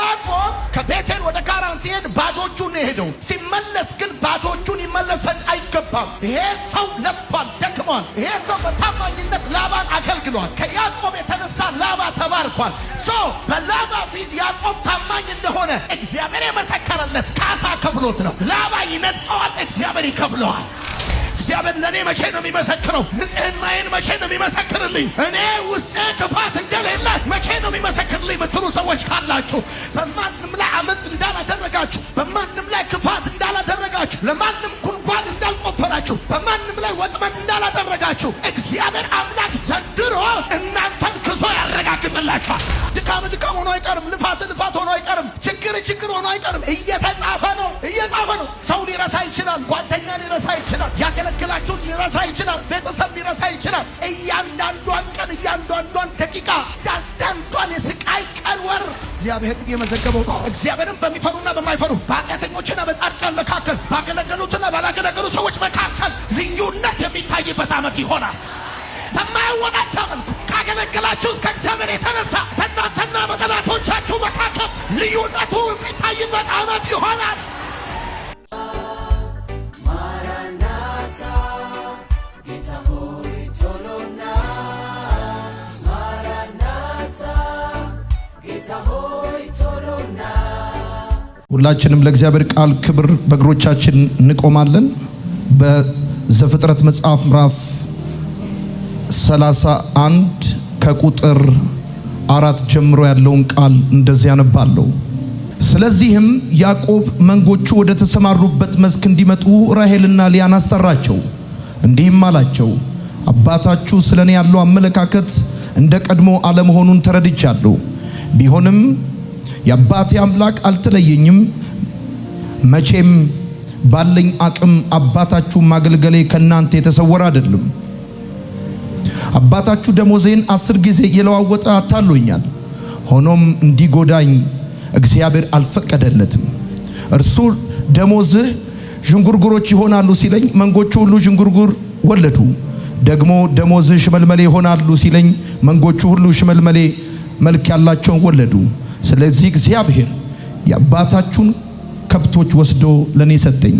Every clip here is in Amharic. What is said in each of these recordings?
ያዕቆብ ከቤቴል ወደ ካራን ሲሄድ ባዶቹን ሄደው ሲመለስ ግን ባዶቹን ይመለሰን አይገባም። ይሄ ሰው ለፍቷል፣ ደክሟል። ይሄ ሰው በታማኝነት ላባን አገልግሏል። ከያዕቆብ የተነሳ ላባ ተባርኳል። በላባ ፊት ያዕቆብ ታማኝ እንደሆነ እግዚአብሔር የመሰከረለት ካሳ ከፍሎት ነው። ላባ ይነጠዋል፣ እግዚአብሔር ይከፍለዋል። እግዚአብሔር ለኔ መቼ ነው የሚመሰክረው? ንጽህናዬን መቼ ነው የሚመሰክርልኝ? እኔ ውስጤ ክፋት እንደሌለ መቼ ነው የሚመሰክርልኝ ምትሉ ሰዎች ካላችሁ በማንም ላይ አመጽ እንዳላደረጋችሁ፣ በማንም ላይ ክፋት እንዳላደረጋችሁ፣ ለማንም ጉድጓድ እንዳልቆፈራችሁ፣ በማንም ላይ ወጥመድ እንዳላደረጋችሁ እግዚአብሔር አምላክ ዘንድሮ እናንተን ክሶ ያረጋግጥላችኋል። ድካም ሆኖ አይቀርም። ልፋት ሆኖ አይቀርም። ችግር ሆኖ አይቀርም። እየተጻፈ ነው። ሰው ሊረሳ ይችላል። ጓደኛ ሊረሳ ይችላል። ያገለግላችሁት ሊረሳ ይችላል። ቤተሰብ ሊረሳ ይችላል። እያንዳንዷን ቀን፣ እያንዳንዷን ደቂቃ፣ እያንዳንዷን የስቃይ ቀን ወር እግዚአብሔር የመዘገበው ነው። እግዚአብሔርን በሚፈሩና በማይፈሩ በኃጢአተኞችና በጻድቃን መካከል ባገለገሉትና ባላገለገሉ ሰዎች መካከል ልዩነት የሚታይበት ዓመት ይሆናል። በማያወጣጣ መልኩ ካገለገላችሁት ከእግዚአብሔር የተነሳ በእናንተና በጠላቶቻችሁ መካከል ልዩነቱ የሚታይበት ዓመት ይሆናል። ማራናታ ጌታ ሆይ ቶሎና፣ ማራናታ ጌታ ሆይ ቶሎና። ሁላችንም ለእግዚአብሔር ቃል ክብር በእግሮቻችን እንቆማለን። በዘፍጥረት መጽሐፍ ምዕራፍ 31 ከቁጥር 4 ጀምሮ ያለውን ቃል እንደዚህ ያነባለሁ። ስለዚህም ያዕቆብ መንጎቹ ወደ ተሰማሩበት መስክ እንዲመጡ ራሔልና ሊያን አስጠራቸው። እንዲህም አላቸው፣ አባታችሁ ስለኔ ያለው አመለካከት እንደ ቀድሞ አለመሆኑን ተረድቻለሁ። ቢሆንም የአባቴ አምላክ አልተለየኝም። መቼም ባለኝ አቅም አባታችሁ ማገልገሌ ከናንተ የተሰወረ አይደለም። አባታችሁ ደሞዜን 10 ጊዜ የለዋወጠ አታሎኛል። ሆኖም እንዲጎዳኝ እግዚአብሔር አልፈቀደለትም። እርሱ ደሞዝህ ዥንጉርጉሮች ይሆናሉ ሲለኝ መንጎቹ ሁሉ ዥንጉርጉር ወለዱ። ደግሞ ደሞዝህ ሽመልመሌ ይሆናሉ ሲለኝ መንጎቹ ሁሉ ሽመልመሌ መልክ ያላቸውን ወለዱ። ስለዚህ እግዚአብሔር የአባታችሁን ከብቶች ወስዶ ለኔ ሰጠኝ።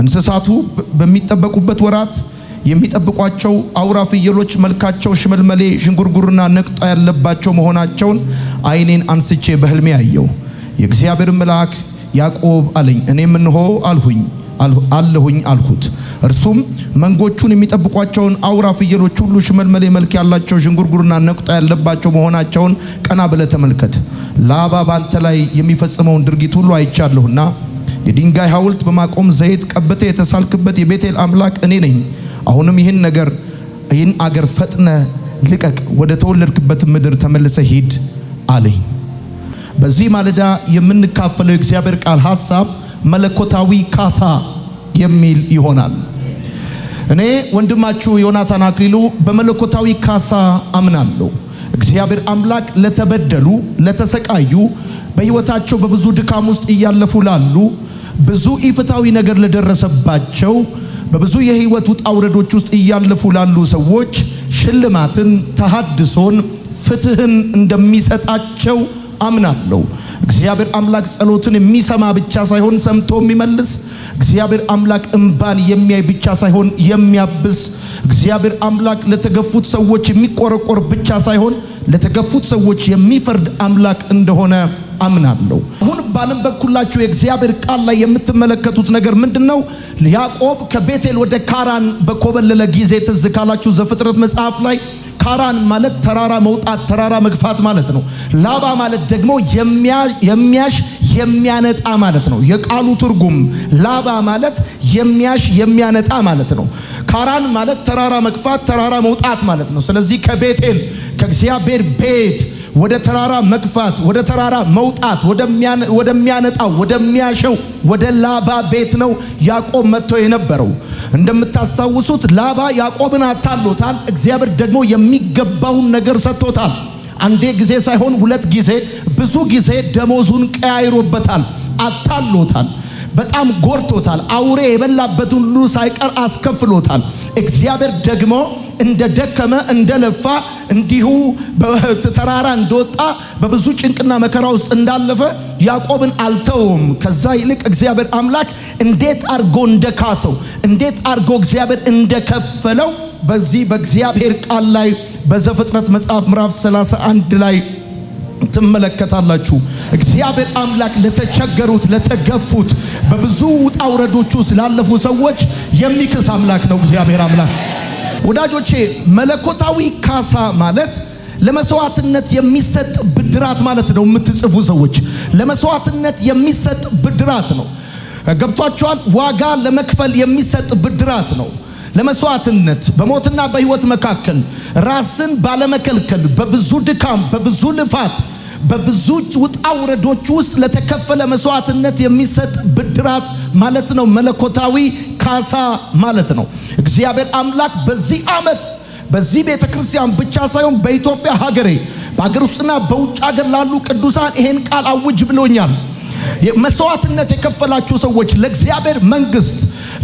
እንስሳቱ በሚጠበቁበት ወራት የሚጠብቋቸው አውራ ፍየሎች መልካቸው ሽመልመሌ ዥንጉርጉርና ነቅጣ ያለባቸው መሆናቸውን ዓይኔን አንስቼ በሕልሜ አየሁ። የእግዚአብሔር መልአክ ያዕቆብ አለኝ። እኔም እንሆ አለሁኝ አልኩት። እርሱም መንጎቹን የሚጠብቋቸውን አውራ ፍየሎች ሁሉ ሽመልመሌ መልክ ያላቸው ዥንጉርጉርና ነቅጣ ያለባቸው መሆናቸውን ቀና ብለህ ተመልከት። ላባ ባንተ ላይ የሚፈጽመውን ድርጊት ሁሉ አይቻለሁና የድንጋይ ሐውልት በማቆም ዘይት ቀብተ የተሳልክበት የቤቴል አምላክ እኔ ነኝ። አሁንም ይህን አገር ፈጥነ ልቀቅ፣ ወደ ተወለድክበት ምድር ተመልሰ ሂድ አለኝ። በዚህ ማለዳ የምንካፈለው የእግዚአብሔር ቃል ሐሳብ መለኮታዊ ካሳ የሚል ይሆናል። እኔ ወንድማችሁ ዮናታን አክሊሉ በመለኮታዊ ካሳ አምናለሁ። እግዚአብሔር አምላክ ለተበደሉ፣ ለተሰቃዩ፣ በሕይወታቸው በብዙ ድካም ውስጥ እያለፉ ላሉ፣ ብዙ ኢፍታዊ ነገር ለደረሰባቸው፣ በብዙ የህይወት ውጣ ውረዶች ውስጥ እያለፉ ላሉ ሰዎች ሽልማትን፣ ተሐድሶን፣ ፍትህን እንደሚሰጣቸው አምናለሁ። እግዚአብሔር አምላክ ጸሎትን የሚሰማ ብቻ ሳይሆን ሰምቶ የሚመልስ፣ እግዚአብሔር አምላክ እንባን የሚያይ ብቻ ሳይሆን የሚያብስ፣ እግዚአብሔር አምላክ ለተገፉት ሰዎች የሚቆረቆር ብቻ ሳይሆን ለተገፉት ሰዎች የሚፈርድ አምላክ እንደሆነ አምናለሁ። አሁን ባነበብኩላችሁ የእግዚአብሔር ቃል ላይ የምትመለከቱት ነገር ምንድነው? ያዕቆብ ከቤቴል ወደ ካራን በኮበለለ ጊዜ ትዝ ካላችሁ ዘፍጥረት መጽሐፍ ላይ ካራን ማለት ተራራ መውጣት፣ ተራራ መግፋት ማለት ነው። ላባ ማለት ደግሞ የሚያሽ የሚያነጣ ማለት ነው። የቃሉ ትርጉም ላባ ማለት የሚያሽ የሚያነጣ ማለት ነው። ካራን ማለት ተራራ መግፋት፣ ተራራ መውጣት ማለት ነው። ስለዚህ ከቤቴል ከእግዚአብሔር ቤት ወደ ተራራ መግፋት፣ ወደ ተራራ መውጣት፣ ወደሚያነጣው ወደሚያሸው ወደ ላባ ቤት ነው ያዕቆብ መጥቶ የነበረው። እንደምታስታውሱት ላባ ያዕቆብን አታሎታል። እግዚአብሔር ደግሞ የሚገባውን ነገር ሰጥቶታል። አንዴ ጊዜ ሳይሆን 2 ጊዜ፣ ብዙ ጊዜ ደሞዙን ቀያይሮበታል፣ አታሎታል፣ በጣም ጎርቶታል። አውሬ የበላበት ሁሉ ሳይቀር አስከፍሎታል። እግዚአብሔር ደግሞ እንደደከመ እንደለፋ እንዲሁ በተራራ እንደወጣ በብዙ ጭንቅና መከራ ውስጥ እንዳለፈ ያዕቆብን አልተውም። ከዛ ይልቅ እግዚአብሔር አምላክ እንዴት አርጎ እንደካሰው እንዴት አርጎ እግዚአብሔር እንደከፈለው በዚህ በእግዚአብሔር ቃል ላይ በዘፍጥረት መጽሐፍ ምዕራፍ 31 ላይ ትመለከታላችሁ። እግዚአብሔር አምላክ ለተቸገሩት ለተገፉት በብዙ ውጣ ውረዶች ውስጥ ላለፉ ሰዎች የሚክስ አምላክ ነው እግዚአብሔር አምላክ። ወዳጆቼ መለኮታዊ ካሳ ማለት ለመስዋዕትነት የሚሰጥ ብድራት ማለት ነው። የምትጽፉ ሰዎች ለመስዋዕትነት የሚሰጥ ብድራት ነው። ገብቷችኋል? ዋጋ ለመክፈል የሚሰጥ ብድራት ነው። ለመስዋዕትነት በሞትና በሕይወት መካከል ራስን ባለመከልከል በብዙ ድካም በብዙ ልፋት በብዙ ውጣ ውረዶች ውስጥ ለተከፈለ መስዋዕትነት የሚሰጥ ብድራት ማለት ነው። መለኮታዊ ካሳ ማለት ነው። እግዚአብሔር አምላክ በዚህ ዓመት በዚህ ቤተክርስቲያን ብቻ ሳይሆን በኢትዮጵያ ሀገሬ በአገር ውስጥና በውጭ ሀገር ላሉ ቅዱሳን ይሄን ቃል አውጅ ብሎኛል። መስዋዕትነት የከፈላችሁ ሰዎች ለእግዚአብሔር መንግስት፣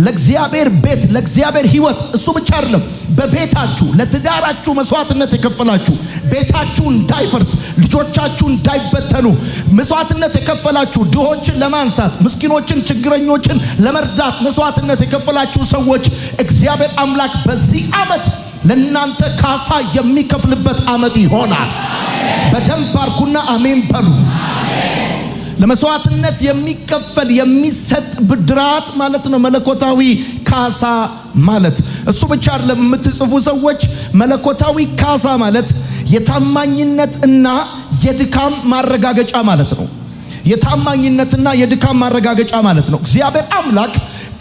ለእግዚአብሔር ቤት፣ ለእግዚአብሔር ሕይወት እሱ ብቻ አይደለም፣ በቤታችሁ ለትዳራችሁ መስዋዕትነት የከፈላችሁ ቤታችሁ እንዳይፈርስ ልጆቻችሁ እንዳይበተኑ መስዋዕትነት የከፈላችሁ ድሆችን ለማንሳት ምስኪኖችን ችግረኞችን ለመርዳት መስዋዕትነት የከፈላችሁ ሰዎች እግዚአብሔር አምላክ በዚህ ዓመት ለእናንተ ካሳ የሚከፍልበት ዓመት ይሆናል። በደንብ አርኩና አሜን በሉ። ለመስዋዕትነት የሚከፈል የሚሰጥ ብድራት ማለት ነው መለኮታዊ ካሳ ማለት። እሱ ብቻ አይደለም። የምትጽፉ ሰዎች መለኮታዊ ካሳ ማለት የታማኝነትና የድካም ማረጋገጫ ማለት ነው። የታማኝነትና የድካም ማረጋገጫ ማለት ነው። እግዚአብሔር አምላክ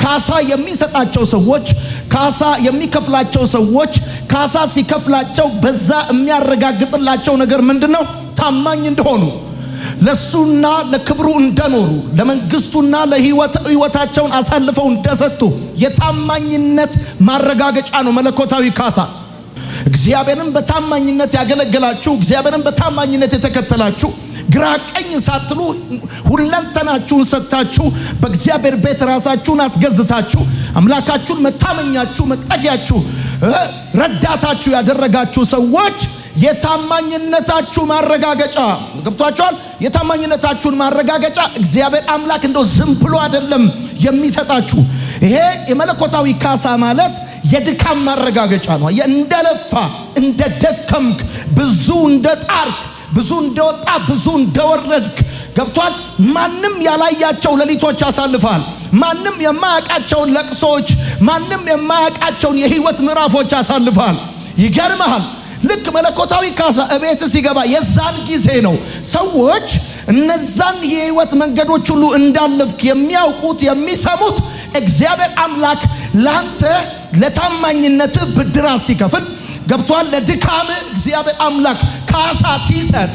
ካሳ የሚሰጣቸው ሰዎች ካሳ የሚከፍላቸው ሰዎች ካሳ ሲከፍላቸው በዛ የሚያረጋግጥላቸው ነገር ምንድነው? ታማኝ እንደሆኑ ለሱና ለክብሩ እንደኖሩ ለመንግስቱና ለሕይወታቸውን አሳልፈው እንደሰጡ የታማኝነት ማረጋገጫ ነው መለኮታዊ ካሳ። እግዚአብሔርን በታማኝነት ያገለገላችሁ እግዚአብሔርን በታማኝነት የተከተላችሁ ግራ ቀኝ ሳትሉ ሁለንተናችሁን ሰጥታችሁ በእግዚአብሔር ቤት ራሳችሁን አስገዝታችሁ አምላካችሁን መታመኛችሁ መጠጊያችሁ ረዳታችሁ ያደረጋችሁ ሰዎች የታማኝነታችሁ ማረጋገጫ ገብቷችኋል? የታማኝነታችሁን ማረጋገጫ እግዚአብሔር አምላክ እንደው ዝም ብሎ አይደለም የሚሰጣችሁ። ይሄ የመለኮታዊ ካሳ ማለት የድካም ማረጋገጫ ነው። እንደለፋ እንደደከምክ ብዙ እንደጣርክ ብዙ እንደወጣ ብዙ እንደወረድክ ገብቷል? ማንም ያላያቸው ሌሊቶች አሳልፋል። ማንም የማያውቃቸውን ለቅሶች ማንም የማያውቃቸውን የሕይወት ምዕራፎች አሳልፋል። ይገርምሃል? ልክ መለኮታዊ ካሳ እቤት ሲገባ የዛን ጊዜ ነው ሰዎች እነዛን የሕይወት መንገዶች ሁሉ እንዳለፍክ የሚያውቁት የሚሰሙት። እግዚአብሔር አምላክ ላንተ ለታማኝነት ብድራት ሲከፍል ገብቷል? ለድካም እግዚአብሔር አምላክ ካሳ ሲሰጥ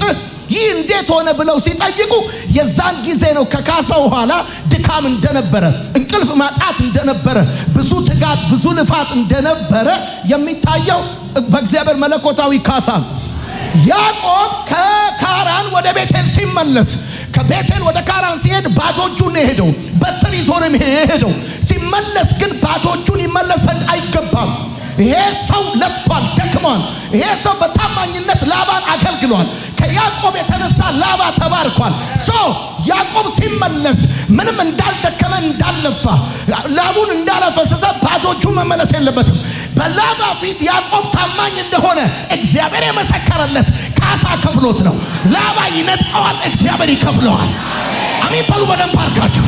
ይህ እንዴት ሆነ ብለው ሲጠይቁ የዛን ጊዜ ነው ከካሳው ኋላ ድካም እንደነበረ እንቅልፍ ማጣት እንደነበረ ብዙ ትጋት ብዙ ልፋት እንደነበረ የሚታየው በእግዚአብሔር መለኮታዊ ካሳ። ያዕቆብ ከካራን ወደ ቤቴል ሲመለስ ከቤቴል ወደ ካራን ሲሄድ ባዶ እጁን ሄደው በትር ይዞ ነው ሄደው። ሲመለስ ግን ባዶ እጁን ይመለስ አይገባም። ይሄ ሰው ለፍቷል፣ ደክሟል። ይሄ ሰው በታማኝነት ላባን አገልግሏል። ከያዕቆብ የተነሳ ላባ ተባርኳል። ያዕቆብ ሲመለስ ምንም እንዳልደከመ እንዳልለፋ ላቡን እንዳላፈሰሰ ባዶ እጁን መመለስ የለበትም። በላባ ፊት ያዕቆብ ታማኝ እንደሆነ እግዚአብሔር የመሰከረለት ካሳ ከፍሎት ነው። ላባ ይነጥቀዋል፣ እግዚአብሔር ይከፍለዋል። አሜን በሉ በደንብ አድርጋችሁ።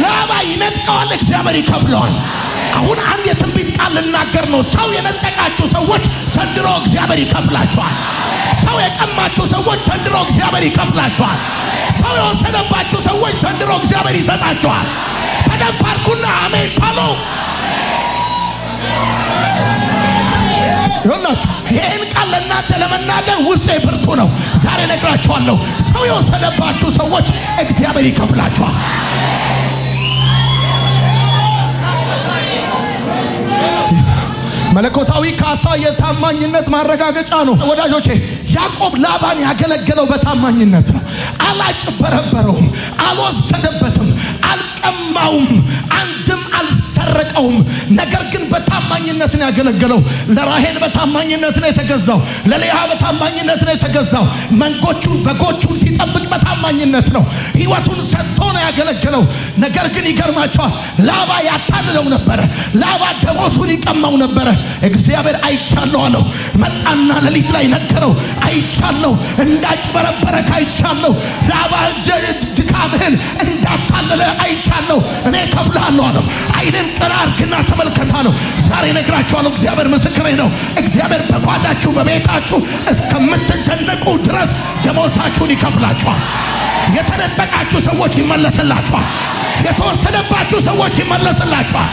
ላባ ይነጥቀዋል፣ እግዚአብሔር ይከፍለዋል። አሁን አንድ የትንቢት ቃል ልናገር ነው። ሰው የነጠቃችሁ ሰዎች ዘንድሮ እግዚአብሔር ይከፍላችኋል። ሰው የቀማችሁ ሰዎች ዘንድሮ እግዚአብሔር ይከፍላችኋል። ሰው የወሰደባችሁ ሰዎች ዘንድሮ እግዚአብሔር ይሰጣችኋል። ተደባርኩና አሜን በሉ። ይኸውላችሁ ይህን ቃል ለእናንተ ለመናገር ውስጤ ብርቱ ነው። ዛሬ ነግራችኋለሁ። ሰው የወሰደባችሁ ሰዎች እግዚአብሔር ይከፍላችኋል። መለኮታዊ ካሳ የታማኝነት ማረጋገጫ ነው። ወዳጆቼ ያዕቆብ ላባን ያገለገለው በታማኝነት ነው። አላጭበረበረውም፣ አልወሰደበትም፣ አልቀማውም፣ አንድም አልሰረቀውም። ነገር ግን በታማኝነት ነው ያገለገለው። ለራሔል በታማኝነት ነው የተገዛው። ለሌያ በታማኝነት ነው የተገዛው። መንጎቹን በጎቹን ሲጠብቅ በታማኝነት ነው። ሕይወቱን ሰጥቶ ነው ያገለገለው። ነገር ግን ይገርማቸዋል፣ ላባ ያታልለው ነበረ። ላባ ደሞዙን ይቀማው ነበረ። እግዚአብሔር አይቻለሁ አለው። መጣና ሌሊት ላይ ነገረው። አይቻለሁ እንዳጭበረበረ አይቻለሁ። ላባ ድካምህን እንዳታለለ አይቻለሁ። እኔ ከፍልሃለሁ አለው። አይንን ቀና አድርግና ተመልከት አለው። ዛሬ ነግራችኋለሁ፣ እግዚአብሔር ምስክሬ ነው። እግዚአብሔር በጓዳችሁ በቤታችሁ እስከምትደነቁ ድረስ ደሞዛችሁን ይከፍላችኋል። የተነጠቃችሁ ሰዎች ይመለስላችኋል። የተወሰደባችሁ ሰዎች ይመለስላችኋል።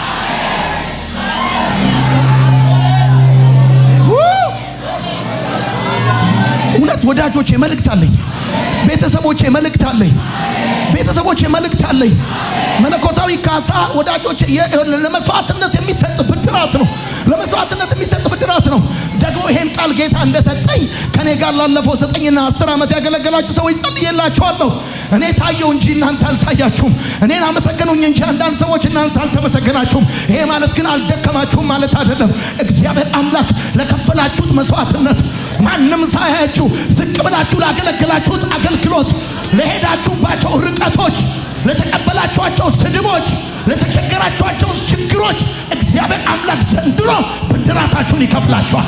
እውነት ወዳጆቼ መልእክት አለኝ። ቤተሰቦቼ መልእክት አለኝ። ቤተሰቦቼ መልእክት አለኝ። መለኮታዊ ካሳ ወዳጆቼ ለመስዋዕትነት የሚሰጥ ብድራት ነው። ለመስዋዕትነት የሚሰጥ ብድራት ነው። ደግሞ ይሄን ቃል ጌታ እንደሰጠኝ ከኔ ጋር ላለፈው 9 እና 10 ዓመት ያገለገላችሁ ሰዎች ጸልዬላችኋለሁ። እኔ ታየው እንጂ እናንተ አልታያችሁም። እኔን አመሰገኑኝ እንጂ አንዳንድ ሰዎች እናንተ አልተመሰገናችሁም። ይሄ ማለት ግን አልደከማችሁም ማለት አይደለም። እግዚአብሔር አምላክ ለከፈላችሁት መስዋዕትነት ማንም ሳያያችሁ ዝቅ ብላችሁ ላገለገላችሁት አገልግሎት፣ ለሄዳችሁባቸው ርቀቶች፣ ለተቀበላችኋቸው ስድቦች፣ ለተቸገራችኋቸው ችግሮች እግዚአብሔር አምላክ ዘንድሮ ብድራታችሁን ይከፍላችኋል።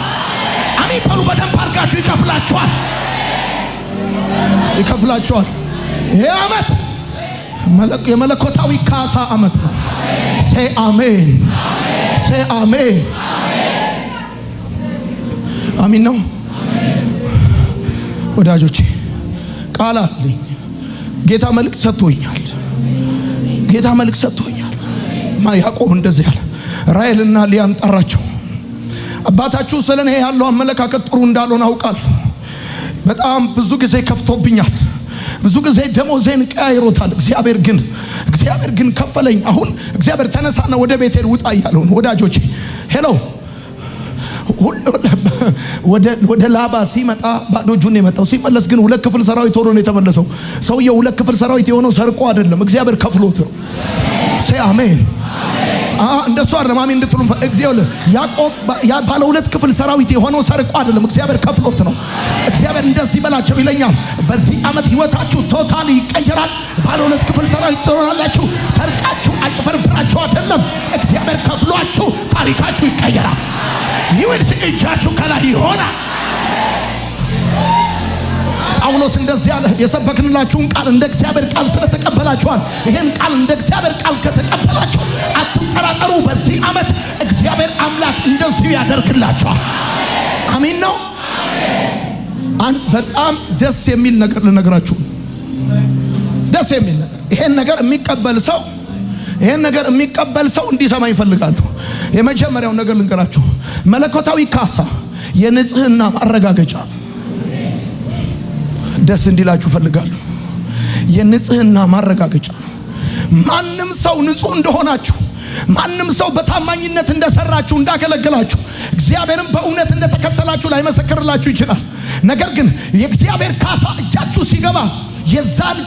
አሜን በሉ። በደንብ አድርጋችሁ ይከፍላችኋል። ይከፍላችኋል። ይሄ ዓመት የመለኮታዊ ካሳ ዓመት ነው። ሴ አሜን፣ ሴ አሜን። አሜን ነው ወዳጆቼ። ቃል አለኝ። ጌታ መልእክት ሰጥቶኛል። ጌታ መልእክት ሰጥቶኛል። ያዕቆብ እንደዚህ ያለ ራሔልና ሊያን ጠራቸው። አባታችሁ ስለኔ ያለው አመለካከት ጥሩ እንዳልሆነ አውቃለሁ። በጣም ብዙ ጊዜ ከፍቶብኛል። ብዙ ጊዜ ደሞዜን ቀያይሮታል። እግዚአብሔር ግን ከፈለኝ። አሁን እግዚአብሔር ተነሳና ወደ ቤቴል ውጣ እያለው ነው። ወዳጆቼ ሄሎ፣ ወደ ላባ ሲመጣ ባዶ እጁን የመጣው ሲመለስ ግን 2 ክፍል ሰራዊት ሆኖ ነው የተመለሰው። ሰውየው 2 ክፍል ሰራዊት የሆነው ሰርቆ አይደለም፣ እግዚአብሔር ከፍሎት ነው። ሴ አሜን። እንደሱ አይደለም። አሜን እንድትሉ እግዚአብሔር ያዕቆብ ባለ 2 ክፍል ሰራዊት የሆነው ሰርቆ አይደለም፣ እግዚአብሔር ከፍሎት ነው። እግዚአብሔር እንደዚህ በላቸው ይለኛል፣ በዚህ ዓመት ህይወታችሁ ቶታሊ ይቀየራል። ባለ 2 ክፍል ሰራዊት ትሆናላችሁ። ሰርቃችሁ አጭበርብራችሁ አይደለም፣ እግዚአብሔር ከፍሏችሁ ታሪካችሁ ይቀየራል። ይወድስ እጃችሁ ከላይ ይሆናል። ጳውሎስ እንደዚህ ያለ የሰበክንላችሁን ቃል እንደ እግዚአብሔር ቃል ስለተቀበላችኋል። ይሄን ቃል እንደ እግዚአብሔር ቃል ከተቀበላችሁ አትጠራጠሩ። በዚህ ዓመት እግዚአብሔር አምላክ እንደዚህ ያደርግላችኋል። አሜን ነው። በጣም ደስ የሚል ነገር ልነግራችሁ። ደስ የሚል ነገር ይሄን ነገር የሚቀበል ሰው እንዲሰማ ይፈልጋሉ። የመጀመሪያው ነገር ልንገራችሁ፣ መለኮታዊ ካሳ የንጽህና ማረጋገጫ። ደስ እንዲላችሁ ፈልጋለሁ። የንጽህና ማረጋገጫ። ማንም ሰው ንጹህ እንደሆናችሁ፣ ማንም ሰው በታማኝነት እንደሰራችሁ እንዳገለገላችሁ፣ እግዚአብሔርን በእውነት እንደተከተላችሁ ላይመሰክርላችሁ ይችላል። ነገር ግን የእግዚአብሔር ካሳ እጃችሁ ሲገባ የዛን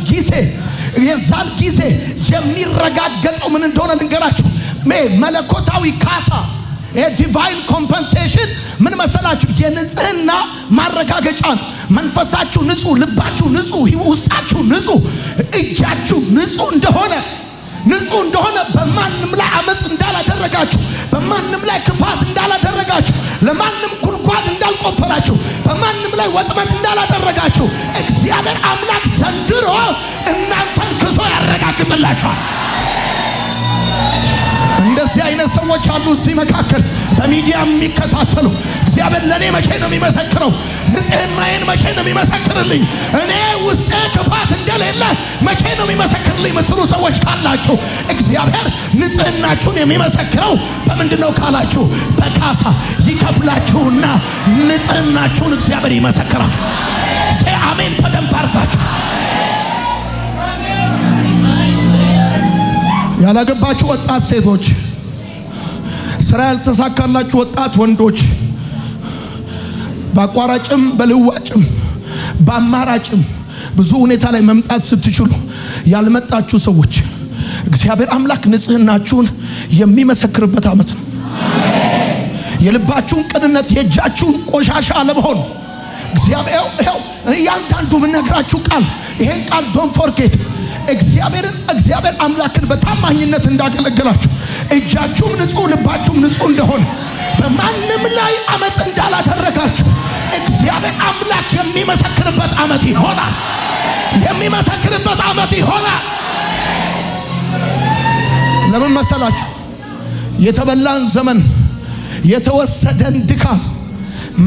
ጊዜ የሚረጋገጠው ምን እንደሆነ ልንገራችሁ። መለኮታዊ ካሳ ዲቫይን ኮምፐንሴሽን ምን መሰላችሁ? የንጽህና ማረጋገጫ። መንፈሳችሁ ንጹህ፣ ልባችሁ ንጹህ፣ ውስጣችሁ ንጹህ፣ እጃችሁ ንጹህ እንደሆነ በማንም ላይ አመጽ እንዳላደረጋችሁ፣ በማንም ላይ ክፋት እንዳላደረጋችሁ፣ ለማንም ጉድጓድ እንዳልቆፈራችሁ፣ በማንም ላይ ወጥመድ እንዳላደረጋችሁ እግዚአብሔር አምላክ ዘንድሮ እናንተን ክሶ ያረጋግጥላችኋል። እንደዚህ አይነት ሰዎች አሉ እዚህ መካከል በሚዲያ የሚከታተሉ። እግዚአብሔር ለኔ መቼ ነው የሚመሰክረው? ንጽህናዬን መቼ ነው የሚመሰክርልኝ? እኔ ውስጤ ክፋት እንደሌለ መቼ ነው የሚመሰክርልኝ የምትሉ ሰዎች ካላችሁ እግዚአብሔር ንጽህናችሁን የሚመሰክረው በምንድነው ካላችሁ፣ በካሳ ይከፍላችሁና ንጽህናችሁን እግዚአብሔር ይመሰክራል። አሜን። በደንብ አድርጋችሁ ያላገባችሁ ወጣት ሴቶች፣ ስራ ያልተሳካላችሁ ወጣት ወንዶች፣ በአቋራጭም በልዋጭም በአማራጭም ብዙ ሁኔታ ላይ መምጣት ስትችሉ ያልመጣችሁ ሰዎች እግዚአብሔር አምላክ ንጽህናችሁን የሚመሰክርበት ዓመት ነው። የልባችሁን ቅንነት፣ የእጃችሁን ቆሻሻ አለመሆን እግዚአብሔር እያንዳንዱ የምነግራችሁ ቃል ይሄን ቃል ዶንት ፎርጌት። እግዚአብሔር አምላክን በታማኝነት እንዳገለገላችሁ እጃችሁም ንጹህ ልባችሁም ንጹህ እንደሆነ በማንም ላይ አመጽ እንዳላደረጋችሁ እግዚአብሔር አምላክ የሚመሰክርበት ዓመት ይሆናል። የሚመሰክርበት ዓመት ይሆናል። ለምን መሰላችሁ? የተበላን ዘመን የተወሰደን ድካም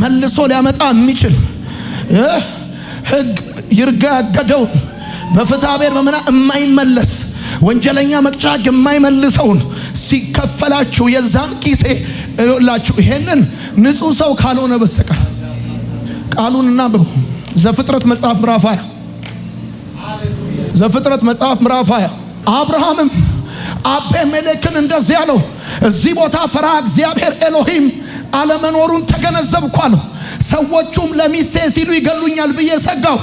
መልሶ ሊያመጣ የሚችል ሕግ ይርጋ ያገደውን በፍትሐ ብሔር በመና የማይመለስ ወንጀለኛ መቅጫ የማይመልሰውን ሲከፈላችሁ የዛን ጊዜ እላችሁ ይሄንን ንጹህ ሰው ካልሆነ በስተቀር ቃሉን እናንብቡ። ዘፍጥረት መጽሐፍ ምዕራፍ 20 ዘፍጥረት መጽሐፍ ምዕራፍ 20 አብርሃምም አቤሜሌክን እንደዚህ ያለው እዚህ ቦታ ፈርሃ እግዚአብሔር ኤሎሂም አለመኖሩን ተገነዘብኩ አለው። ሰዎቹም ለሚስቴ ሲሉ ይገሉኛል ብዬ ሰጋው።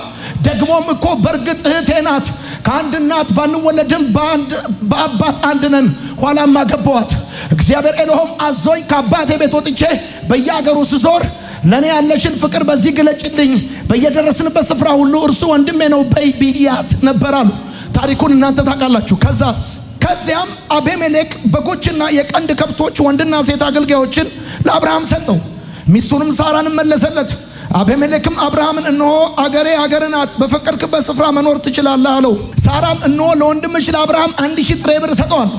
ደግሞም እኮ በእርግጥ እህቴ ናት፣ ከአንድ እናት ባንወለድም በአባት አንድ ነን። ኋላም አገባዋት። እግዚአብሔር ኤሎሂም አዞኝ ከአባቴ ቤት ወጥቼ በየአገሩ ስዞር ለኔ ያለሽን ፍቅር በዚህ ግለጭልኝ፣ በየደረስንበት ስፍራ ሁሉ እርሱ ወንድሜ ነው በይ ብያት ነበር አሉ። ታሪኩን እናንተ ታውቃላችሁ። ከዚያም አቤሜሌክ በጎችና የቀንድ ከብቶች ወንድና ሴት አገልጋዮችን ለአብርሃም ሰጠው። ሚስቱንም ሳራን መለሰለት። አቤሜሌክም አብርሃምን እነሆ አገሬ አገር ናት፣ በፈቀድክበት ስፍራ መኖር ትችላለህ አለው። ሳራም እነሆ ለወንድምሽ ለአብርሃም 1000 ጥሬ ብር እሰጠዋለሁ፣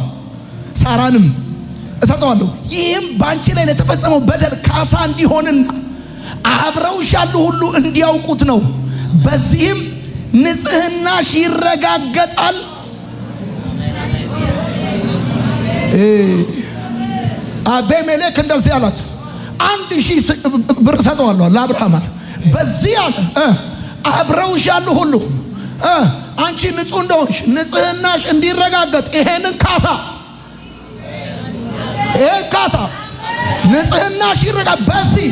ሳራንም እሰጠዋለሁ። ይህም በአንቺ ላይ ለተፈጸመው በደል ካሳ እንዲሆንና አብረውሽ ያሉ ሁሉ እንዲያውቁት ነው። በዚህም ንጽህናሽ ይረጋገጣል። አቤሜሌክ እንደዚህ አላት፣ 1000 ብር እሰጠዋለሁ ለአብርሃም አለ። በዚህ አለ አብረውሽ ያሉ ሁሉ አንቺ ንጹህ እንደሆንሽ ንጽህናሽ እንዲረጋገጥ ይሄንን ካሳ ንጽህናሽ ይረጋገጥ። በዚህ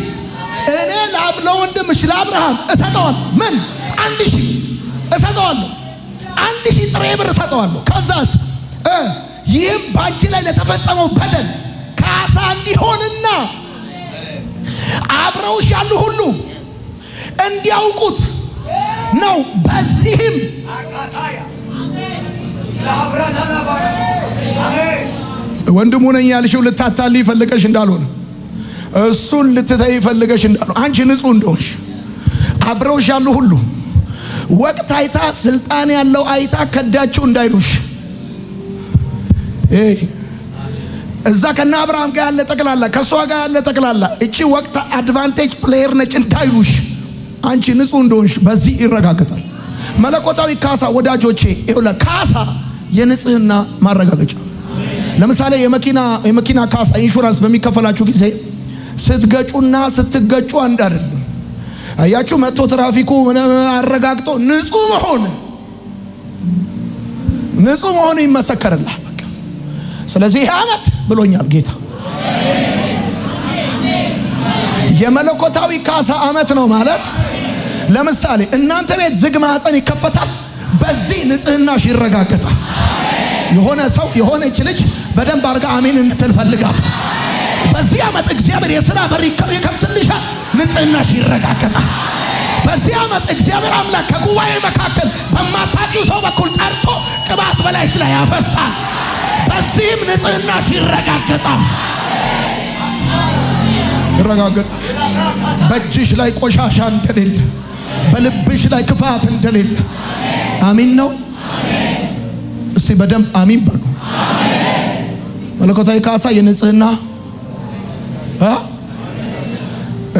እኔ ለወንድምሽ ለአብርሃም እሰጠዋለሁ። ምን 1000 እሰጠዋለሁ፣ 1000 ጥሬ ብር እሰጠዋለሁ። ከዛስ ይህም ባንቺ ላይ ለተፈጸመው በደል ካሳ እንዲሆንና አብረውሽ ያሉ ሁሉ እንዲያውቁት ነው። በዚህም ወንድሙ ነኝ ያልሽው ልታታልይ ፈልገሽ እንዳልሆነ እሱን ልትተይ ፈልገሽ እንዳልሆነ አንቺ ንጹህ እንደሆንሽ አብረውሽ ያሉ ሁሉ ወቅት አይታ ስልጣን ያለው አይታ ከዳችሁ እንዳይሉሽ እዛ ከና አብርሃም ጋር ያለ ጠቅላላ ከሷ ጋር ያለ ጠቅላላ እቺ ወቅት አድቫንቴጅ ፕሌየር ነች እንዳይሉሽ አንቺ ንጹህ እንደሆንሽ በዚህ ይረጋገጣል። መለኮታዊ ካሳ ወዳጆቼ፣ ይኸውላ ካሳ የንጽህና ማረጋገጫ። ለምሳሌ የመኪና ካሳ ኢንሹራንስ በሚከፈላችሁ ጊዜ ስትገጩና ስትገጩ አንድ አይደለም። አያችሁ፣ መጥቶ ትራፊኩ አረጋግጦ ንጹህ መሆን ይመሰከርልሃል። ስለዚህ ይህ ዓመት ብሎኛል ጌታ የመለኮታዊ ካሳ ዓመት ነው ማለት። ለምሳሌ እናንተ ቤት ዝግ ማህፀን ይከፈታል፣ በዚህ ንጽህናሽ ይረጋገጣል። የሆነ ሰው የሆነች ልጅ በደንብ አድርጋ አሜን እንድትል ፈልጋል። በዚህ ዓመት እግዚአብሔር የሥራ በር ይከፍትልሻል፣ ንጽህናሽ ይረጋገጣል። በዚህ ዓመት እግዚአብሔር አምላክ ከጉባኤ መካከል በማታውቂው ሰው በኩል ጠርቶ ቅባት በላይሽ ላይ ያፈሳል። በዚህም ንጽህናሽ ይረጋገጣል። በእጅሽ ላይ ቆሻሻ እንደሌለ፣ በልብሽ ላይ ክፋት እንደሌለ። አሚን ነው። እስቲ በደንብ አሚን በሉ። መለኮታዊ ካሳ የንጽህና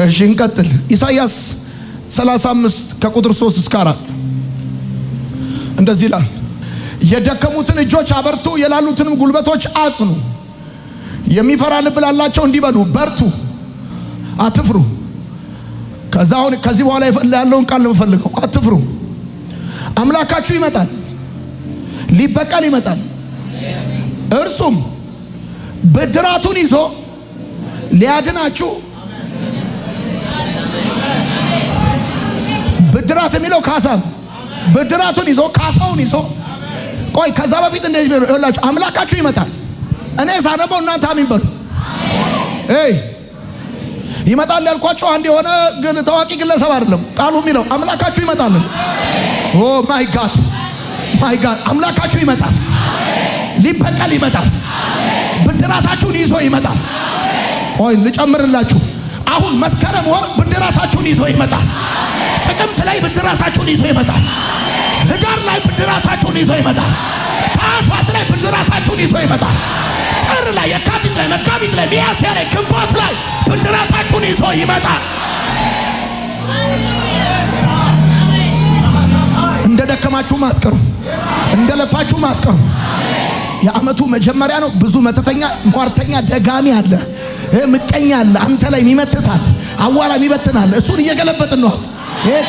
እሺ፣ እንቀጥል። ኢሳይያስ 35 ከቁጥር 3 እስከ 4 እንደዚህ ይላል። የደከሙትን እጆች አበርቱ፣ የላሉትንም ጉልበቶች አጽኑ። የሚፈራ ልብ ላላቸው እንዲበሉ በርቱ፣ አትፍሩ። ከዚህ በኋላ ያለውን ቃል ነው የምፈልገው። አትፍሩ፣ አምላካችሁ ይመጣል፣ ሊበቀል ይመጣል። እርሱም ብድራቱን ይዞ ሊያድናችሁ። ብድራት የሚለው ካሳ ነው። ብድራቱን ይዞ ካሳውን ይዞ ቆይ ከዛ በፊት እንደዚህ ይላችሁ አምላካችሁ ይመጣል። እኔ ሳነበው እናንተ አሜን በሉ። ይመጣል ያልኳችሁ አንድ የሆነ ግን ታዋቂ ግለሰብ አይደለም። ቃሉ የሚለው አምላካችሁ ይመጣል። ኦ ማይ ጋድ አምላካችሁ ይመጣል። ሊበቀል ይመጣል። ብድራታችሁን ይዞ ይመጣል። ቆይ ልጨምርላችሁ። አሁን መስከረም ወር ብድራታችሁን ይዞ ይመጣል። ጥቅምት ላይ ብድራታችሁን ይዞ ይመጣል። ህዳር ላይ ብድራታችሁን ይዞ ይመጣል። ታኅሳስ ላይ ብድራታችሁን ይዞ ይመጣል። ጥር ላይ፣ የካቲት ላይ፣ መጋቢት ላይ፣ ሚያዝያ ላይ፣ ግንቦት ላይ ብድራታችሁን ይዞ ይመጣል። እንደ ደከማችሁ አትቀሩ፣ እንደ ለፋችሁ አትቀሩ። የዓመቱ መጀመሪያ ነው። ብዙ መተተኛ፣ ሟርተኛ፣ ደጋሚ አለ፣ ምቀኛ አለ፣ አንተ ላይ ይመትታል፣ አዋራ ይበትናል። እሱን እየገለበጥን ነው።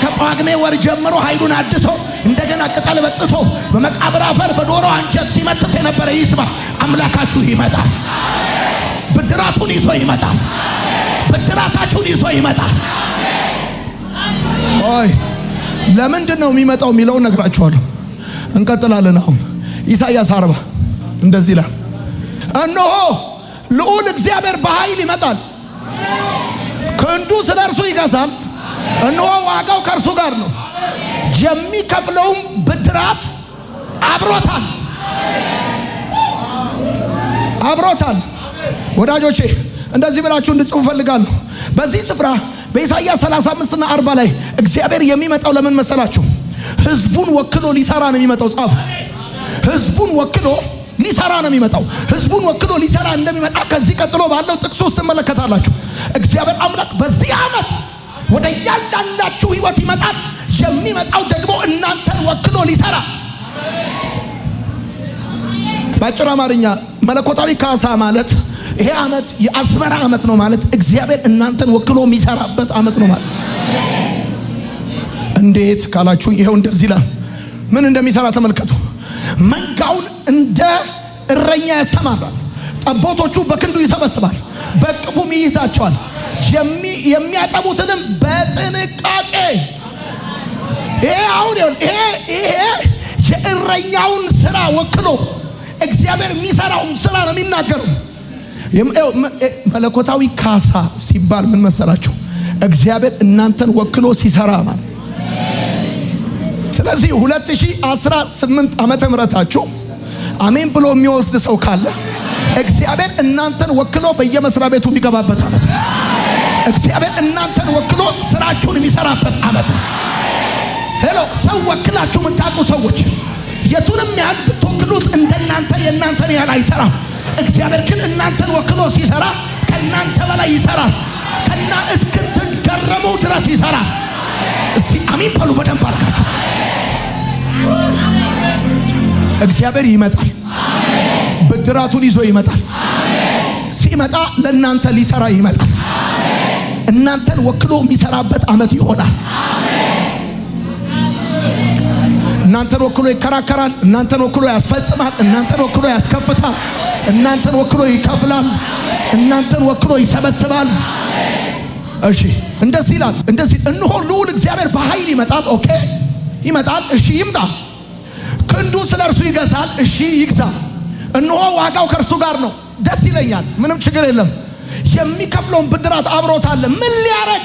ከጳጉሜ ወር ጀምሮ ኃይሉን አድሶ እንደገና ቅጠል በጥሶ በመቃብር አፈር በዶሮ አንጀት ሲመትት የነበረ ይስማ። አምላካችሁ ይመጣል። ብድራቱን ይዞ ይመጣል። ብድራታችሁን ይዞ ይመጣል። ኦይ ለምንድን ነው የሚመጣው የሚለውን ነግራችኋለሁ። እንቀጥላለን። አሁን ኢሳይያስ 40 እንደዚህ ይላል፣ እነሆ ልዑል እግዚአብሔር በኃይል ይመጣል፣ ክንዱ ስለ እርሱ ይገዛል። እነሆ ዋጋው ከእርሱ ጋር ነው፣ የሚከፍለውም ብድራት አብሮታል። ወዳጆቼ እንደዚህ ብላችሁ እንድጽፉ ፈልጋለሁ። በዚህ ስፍራ በኢሳይያስ 35 እና 40 ላይ እግዚአብሔር የሚመጣው ለምን መሰላችሁ? ህዝቡን ወክሎ ሊሰራ ነው የሚመጣው። ጻፉ። ህዝቡን ወክሎ ሊሰራ ነው የሚመጣው። ህዝቡን ወክሎ ሊሰራ እንደሚመጣ ከዚህ ቀጥሎ ባለው ጥቅስ ውስጥ ትመለከታላችሁ። እግዚአብሔር አምላክ በዚህ ዓመት ወደ እያንዳንዳችሁ ህይወት ይመጣል። የሚመጣው ደግሞ እናንተን ወክሎ ሊሰራ። በአጭር አማርኛ መለኮታዊ ካሳ ማለት ይሄ ዓመት የአዝመራ ዓመት ነው ማለት እግዚአብሔር እናንተን ወክሎ የሚሰራበት ዓመት ነው ማለት። እንዴት ካላችሁ ይሄው እንደዚህ ይላል። ምን እንደሚሰራ ተመልከቱ። መንጋውን እንደ እረኛ ያሰማራል፣ ጠቦቶቹ በክንዱ ይሰበስባል፣ በቅፉም ይይዛቸዋል፣ የሚያጠቡትንም በጥንቃቄ። ይሄ የእረኛውን ስራ ወክሎ እግዚአብሔር የሚሰራውን ስራ ነው የሚናገረው። መለኮታዊ ካሳ ሲባል ምን መሰላችሁ? እግዚአብሔር እናንተን ወክሎ ሲሰራ ማለት ነው። ስለዚህ 2018 ዓመተ ምህረታችሁ አሜን ብሎ የሚወስድ ሰው ካለ እግዚአብሔር እናንተን ወክሎ በየመስሪያ ቤቱ የሚገባበት ዓመት ነው። እግዚአብሔር እናንተን ወክሎ ስራችሁን የሚሰራበት ዓመት ነው። ሄሎ ሰው ወክላችሁ የምታውቁ ሰዎች የቱንም ያህል ብትወክሉት እንደናንተ የእናንተን ያህል አይሰራም። እግዚአብሔር ግን እናንተን ወክሎ ሲሰራ ከእናንተ በላይ ይሰራል። እስክትገረሙ ድረስ ይሰራል። እስቲ አሜን በሉ በደንብ አድርጋችሁ። እግዚአብሔር ይመጣል። ብድራቱን ይዞ ይመጣል። ሲመጣ ለእናንተ ሊሰራ ይመጣል። እናንተን ወክሎ የሚሰራበት ዓመት ይሆናል። እናንተን ወክሎ ይከራከራል። እናንተን ወክሎ ያስፈጽማል። እናንተን ወክሎ ያስከፍታል። እናንተን ወክሎ ይከፍላል። እናንተን ወክሎ ይሰበስባል። እሺ እንደዚህ ይላል። እንደዚህ እነሆ ልዑል እግዚአብሔር በኃይል ይመጣል። ኦኬ ይመጣል። እሺ ይምጣ። ክንዱ ስለ እርሱ ይገዛል። እሺ ይግዛ። እነሆ ዋጋው ከእርሱ ጋር ነው። ደስ ይለኛል። ምንም ችግር የለም። የሚከፍለውን ብድራት አብሮታል። ምን ሊያረግ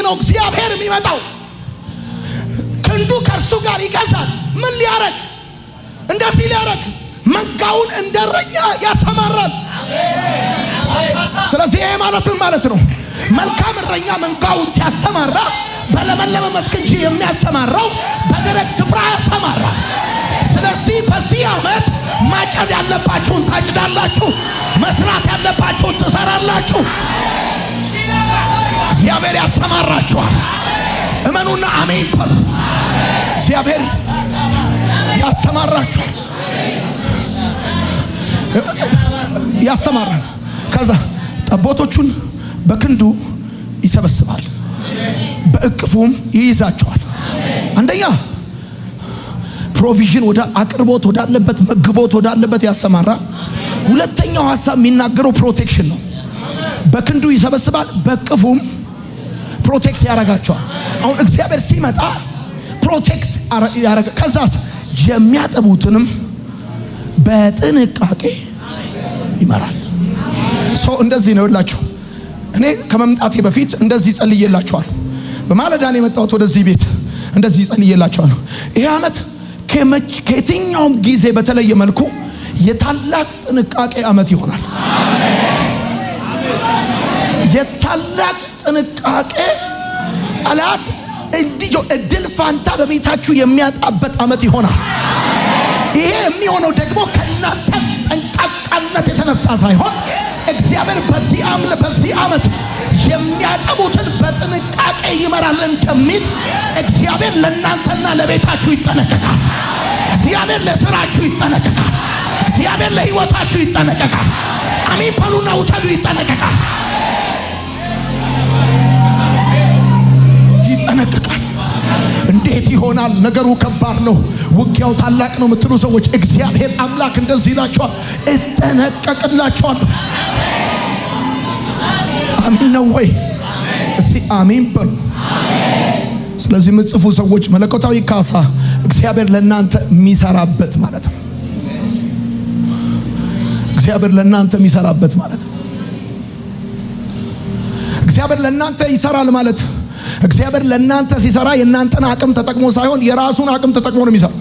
ነው እግዚአብሔር የሚመጣው? ክንዱ ከእርሱ ጋር ይገዛል። ምን ሊያረግ? እንደዚህ ሊያረግ መንጋውን እንደረኛ ያሰማራል። ስለዚህ ይሄ ማለት ነው መልካም እረኛ መንጋውን ሲያሰማራ በለመለመ መስክ እንጂ የሚያሰማራው በደረቅ ስፍራ ያሰማራል። ስለዚህ በዚህ ዓመት ማጨድ ያለባችሁን ታጭዳላችሁ፣ መስራት ያለባችሁን ትሰራላችሁ። እግዚአብሔር ያሰማራችኋል። እመኑና አሜን በሉ። እግዚአብሔር ያሰማራችኋል፣ ያሰማራል። ከዛ ጠቦቶቹን በክንዱ ይሰበስባል፣ በእቅፉም ይይዛቸዋል። አንደኛ ፕሮቪዥን ወደ አቅርቦት ወዳለበት መግቦት ወዳለበት ያሰማራል። ሁለተኛው ሐሳብ የሚናገረው ፕሮቴክሽን ነው። በክንዱ ይሰበስባል፣ በእቅፉም ፕሮቴክት ያረጋቸዋል። አሁን እግዚአብሔር ሲመጣ ፕሮቴክት ያረጋ። ከዛስ የሚያጠቡትንም በጥንቃቄ ይመራል። ሰው እንደዚህ ነው ይላችሁ። እኔ ከመምጣቴ በፊት እንደዚህ ጸልዬላችኋል። በማለዳ ነው የመጣሁት ወደዚህ ቤት። እንደዚህ ጸልዬላችኋል። ይሄ ዓመት ከየትኛውም ጊዜ በተለየ መልኩ የታላቅ ጥንቃቄ ዓመት ይሆናል። የታላቅ ጥንቃቄ ጠላት እንዲጆ እድል ፋንታ በቤታችሁ የሚያጣበት ዓመት ይሆናል። ይሄ የሚሆነው ደግሞ ከእናንተ ጠንቃቃነት የተነሳ ሳይሆን እግዚአብሔር በዚህ ዓመት የሚያጠቡትን በጥንቃቄ ይመራል እንደሚል እግዚአብሔር ለእናንተና ለቤታችሁ ይጠነቀቃል። እግዚአብሔር ለስራችሁ ይጠነቀቃል። እግዚአብሔር ለሕይወታችሁ ይጠነቀቃል። አሜን በሉና ውሰዱ። ይጠነቀቃል። ይጠነቀቃል። እንዴት ይሆናል? ነገሩ ከባድ ነው፣ ውጊያው ታላቅ ነው የምትሉ ሰዎች እግዚአብሔር አምላክ እንደዚህ ይላችኋል፣ እጠነቀቅላችኋለሁ። አሜን ነው ወይ? እስቲ አሜን በሉ። ስለዚህ የምትጽፉ ሰዎች መለኮታዊ ካሳ እግዚአብሔር ለእናንተ የሚሰራበት ማለት ነው። እግዚአብሔር ለእናንተ የሚሰራበት ማለት ነው። እግዚአብሔር ለእናንተ ይሰራል ማለት እግዚአብሔር ለእናንተ ሲሰራ የእናንተን አቅም ተጠቅሞ ሳይሆን የራሱን አቅም ተጠቅሞ ነው የሚሰራው።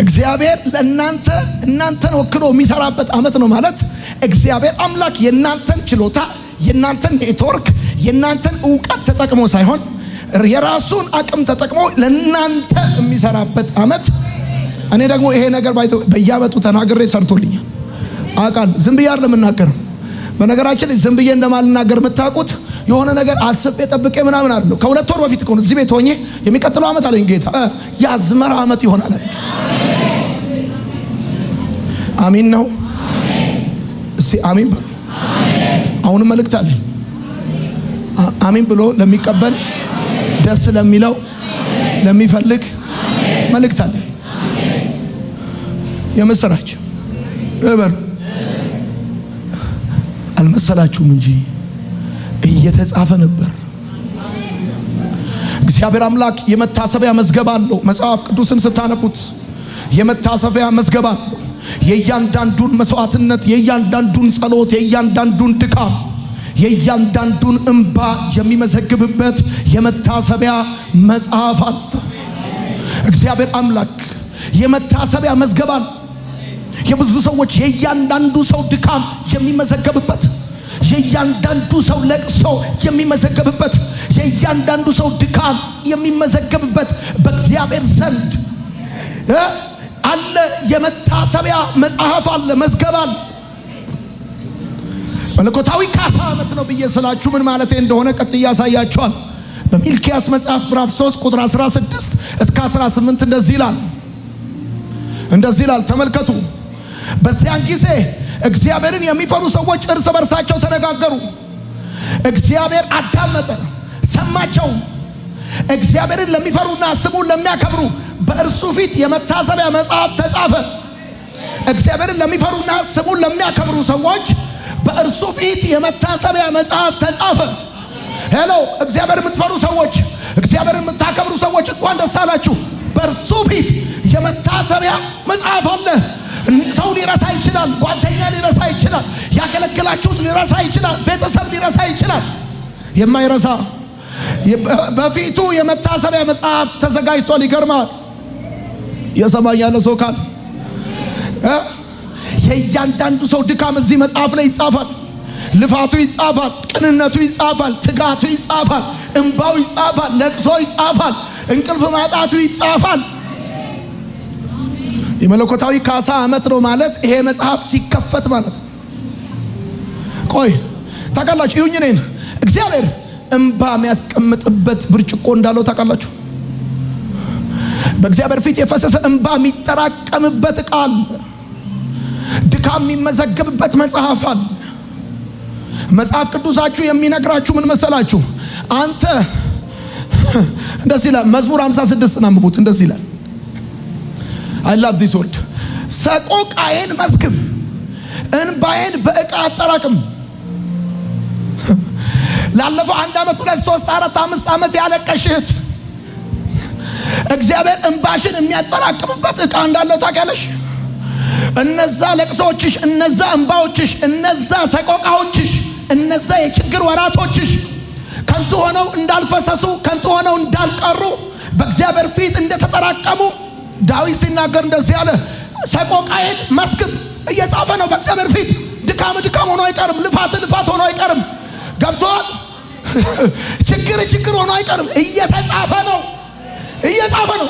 እግዚአብሔር እናንተን ወክሎ የሚሰራበት ዓመት ነው ማለት እግዚአብሔር አምላክ የእናንተን ችሎታ፣ የእናንተን ኔትወርክ፣ የእናንተን ዕውቀት ተጠቅሞ ሳይሆን የራሱን አቅም ተጠቅሞ ለእናንተ የሚሰራበት ዓመት። እኔ ደግሞ ይሄ ነገር በየዓመቱ ተናግሬ ሰርቶልኛል አውቃለሁ። ዝም ብዬ አይደለም የምናገረው። በነገራችን ላይ ዝም ብዬ እንደማልናገር የምታውቁት የሆነ ነገር አስቤ ጠብቄ ምናምን አይደለም። ከ2 ወር በፊት እዚህ ቤት ሆኜ የሚቀጥለው ዓመት አለኝ ጌታ የአዝመራ ዓመት ይሆናል አለ። አሜን ነው። እስቲ አሜን በሉ። አሁንም መልእክት አለኝ። አሜን ብሎ ለሚቀበል ደስ ለሚለው ለሚፈልግ መልእክት አለኝ። የምስራች እበሉ። አልመሰላችሁም እንጂ እየተጻፈ ነበር። እግዚአብሔር አምላክ የመታሰቢያ መዝገብ አለው። መጽሐፍ ቅዱስን ስታነቡት የመታሰቢያ መዝገብ አለው። የእያንዳንዱን መስዋዕትነት፣ የእያንዳንዱን ጸሎት፣ የእያንዳንዱን ድካም፣ የእያንዳንዱን እንባ የሚመዘግብበት የመታሰቢያ መጽሐፍ አለው። እግዚአብሔር አምላክ የመታሰቢያ መዝገብ አለው። የብዙ ሰዎች የእያንዳንዱ ሰው ድካም የሚመዘገብበት፣ የእያንዳንዱ ሰው ለቅሶ የሚመዘገብበት፣ የእያንዳንዱ ሰው ድካም የሚመዘገብበት በእግዚአብሔር ዘንድ አለ። የመታሰቢያ መጽሐፍ አለ፣ መዝገብ አለ። መለኮታዊ ካሳ ዓመት ነው ብዬ ስላችሁ ምን ማለት እንደሆነ ቀጥዬ ያሳያችኋል። በሚልኪያስ መጽሐፍ ምዕራፍ 3 ቁጥር 16 እስከ 18 እንደዚህ ይላል። ተመልከቱ። በዚያን ጊዜ እግዚአብሔርን የሚፈሩ ሰዎች እርስ በርሳቸው ተነጋገሩ። እግዚአብሔር አዳመጠ፣ ሰማቸው። እግዚአብሔርን ለሚፈሩና ስሙን ለሚያከብሩ በእርሱ ፊት የመታሰቢያ መጽሐፍ ተጻፈ። እግዚአብሔርን ለሚፈሩና ስሙን ለሚያከብሩ ሰዎች በእርሱ ፊት የመታሰቢያ መጽሐፍ ተጻፈ። ሄሎ፣ እግዚአብሔር የምትፈሩ ሰዎች፣ እግዚአብሔርን የምታከብሩ ሰዎች እንኳን ደስ አላችሁ። በእርሱ ፊት የመታሰቢያ መጽሐፍ አለ። ሰው ሊረሳ ይችላል፣ ጓደኛ ሊረሳ ይችላል፣ ያገለግላችሁት ሊረሳ ይችላል፣ ቤተሰብ ሊረሳ ይችላል። የማይረሳ በፊቱ የመታሰቢያ መጽሐፍ ተዘጋጅቷል። ይገርማል። የሰማኝ ያለ ሰው ካለ የእያንዳንዱ ሰው ድካም እዚህ መጽሐፍ ላይ ይጻፋል። ልፋቱ ይጻፋል፣ ቅንነቱ ይጻፋል፣ ትጋቱ ይጻፋል፣ እንባው ይጻፋል፣ ለቅሶ ይጻፋል፣ እንቅልፍ ማጣቱ ይጻፋል። የመለኮታዊ ካሳ ዓመት ነው ማለት ይሄ መጽሐፍ ሲከፈት ማለት ነው። ቆይ ታውቃላችሁ? ይሁን እኔን እግዚአብሔር እንባ የሚያስቀምጥበት ብርጭቆ እንዳለው ታውቃላችሁ? በእግዚአብሔር ፊት የፈሰሰ እንባ የሚጠራቀምበት ቃል፣ ድካም የሚመዘገብበት መጽሐፍ አለ። መጽሐፍ ቅዱሳችሁ የሚነግራችሁ ምን መሰላችሁ? አንተ እንደዚህ ይላል። መዝሙር 56 አንብቡት። እንደዚህ ይላል። I love this word. ሰቆቃዬን መዝግብ፣ እንባዬን በዕቃ አጠራቅም። ላለፈው 1 ዓመት 2 3 4 5 ዓመት ያለቀሽት እግዚአብሔር እንባሽን የሚያጠራቅምበት ዕቃ እንዳለው ታውቂያለሽ? እነዛ ለቅሶችሽ፣ እነዛ እንባዎችሽ፣ እነዛ ሰቆቃዎችሽ፣ እነዛ የችግር ወራቶችሽ ከንቱ ሆነው እንዳልፈሰሱ፣ ከንቱ ሆነው እንዳልቀሩ በእግዚአብሔር ፊት እንደተጠራቀሙ ዳዊት ሲናገር እንደዚህ ያለ ሰቆቃዬን መስክብ እየጻፈ ነው በእግዚአብሔር ፊት። ድካም ድካም ሆኖ አይቀርም፣ ልፋት ልፋት ሆኖ አይቀርም። ገብቶሃል? ችግር ሆኖ አይቀርም። እየተጻፈ ነው፣ እየጻፈ ነው።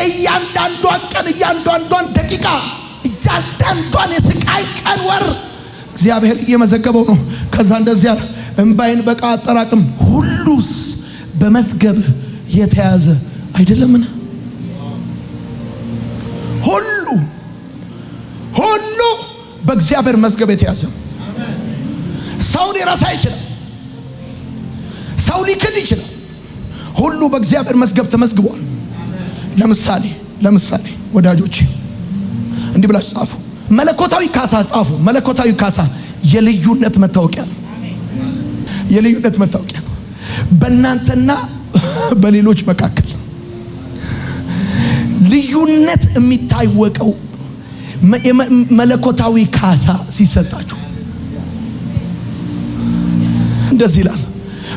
እያንዳንዷን ቀን፣ እያንዳንዷን ደቂቃ፣ እያንዳንዷን የስቃይ ቀን ወር እግዚአብሔር እየመዘገበው ነው። ከዛ እንደዚህ ያለ እንባይን በቃ አጠራቅም፣ ሁሉስ በመዝገብ የተያዘ አይደለምን? ሁሉ በእግዚአብሔር መዝገብ የተያዘ። ሰው ሊረሳ ይችላል፣ ሰው ሊክድ ይችላል። ሁሉ በእግዚአብሔር መዝገብ ተመዝግቧል። ለምሳሌ ወዳጆቼ እንዲህ ብላችሁ ጻፉ። መለኮታዊ ካሳ ጻፉ። መለኮታዊ ካሳ የልዩነት መታወቂያ ነው። የልዩነት መታወቂያ ነው። በእናንተና በሌሎች መካከል ልዩነት የሚታወቀው መለኮታዊ ካሳ ሲሰጣችሁ እንደዚህ ይላል።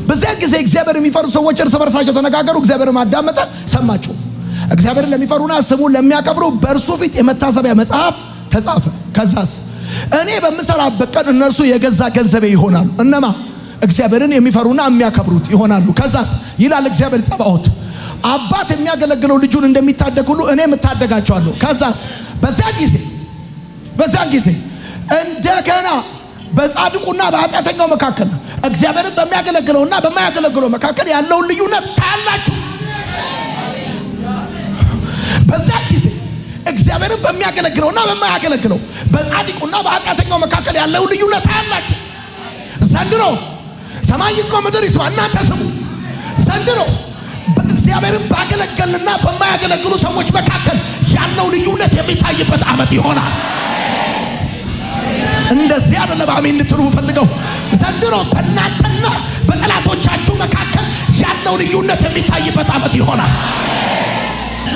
በዚያ ጊዜ እግዚአብሔር የሚፈሩ ሰዎች እርስ በርሳቸው ተነጋገሩ፣ እግዚአብሔር ማዳመጠ፣ ሰማቸው። እግዚአብሔርን ለሚፈሩና ስሙን ለሚያከብሩ በእርሱ ፊት የመታሰቢያ መጽሐፍ ተጻፈ። ከዛስ እኔ በምሰራበት ቀን እነርሱ የገዛ ገንዘቤ ይሆናሉ። እነማ? እግዚአብሔርን የሚፈሩና የሚያከብሩት ይሆናሉ። ከዛስ ይላል እግዚአብሔር ጸባኦት፣ አባት የሚያገለግለው ልጁን እንደሚታደግ ሁሉ እኔ እታደጋቸዋለሁ። ከዛስ በዚያን ጊዜ እንደገና በጻድቁና በኃጢአተኛው መካከል እግዚአብሔርን በሚያገለግለውና በማያገለግለው መካከል ያለውን ልዩነት ታያላችሁ። በዚያን ጊዜ እግዚአብሔርን በሚያገለግለውና በማያገለግለው በጻድቁና በኃጢአተኛው መካከል ያለውን ልዩነት ታያላችሁ። ዘንድሮ ሰማይ ይስማ ምድር ይስማ፣ እናንተ ስሙ። ዘንድሮ እግዚአብሔርን ባገለገልና በማያገለግሉ ሰዎች መካከል ያለው ልዩነት የሚታይበት ዓመት ይሆናል። እንደዚህ አይደለም አሜን እንድትሉ ፈልገው። ዘንድሮ በእናንተና በጠላቶቻችሁ መካከል ያለው ልዩነት የሚታይበት ዓመት ይሆናል።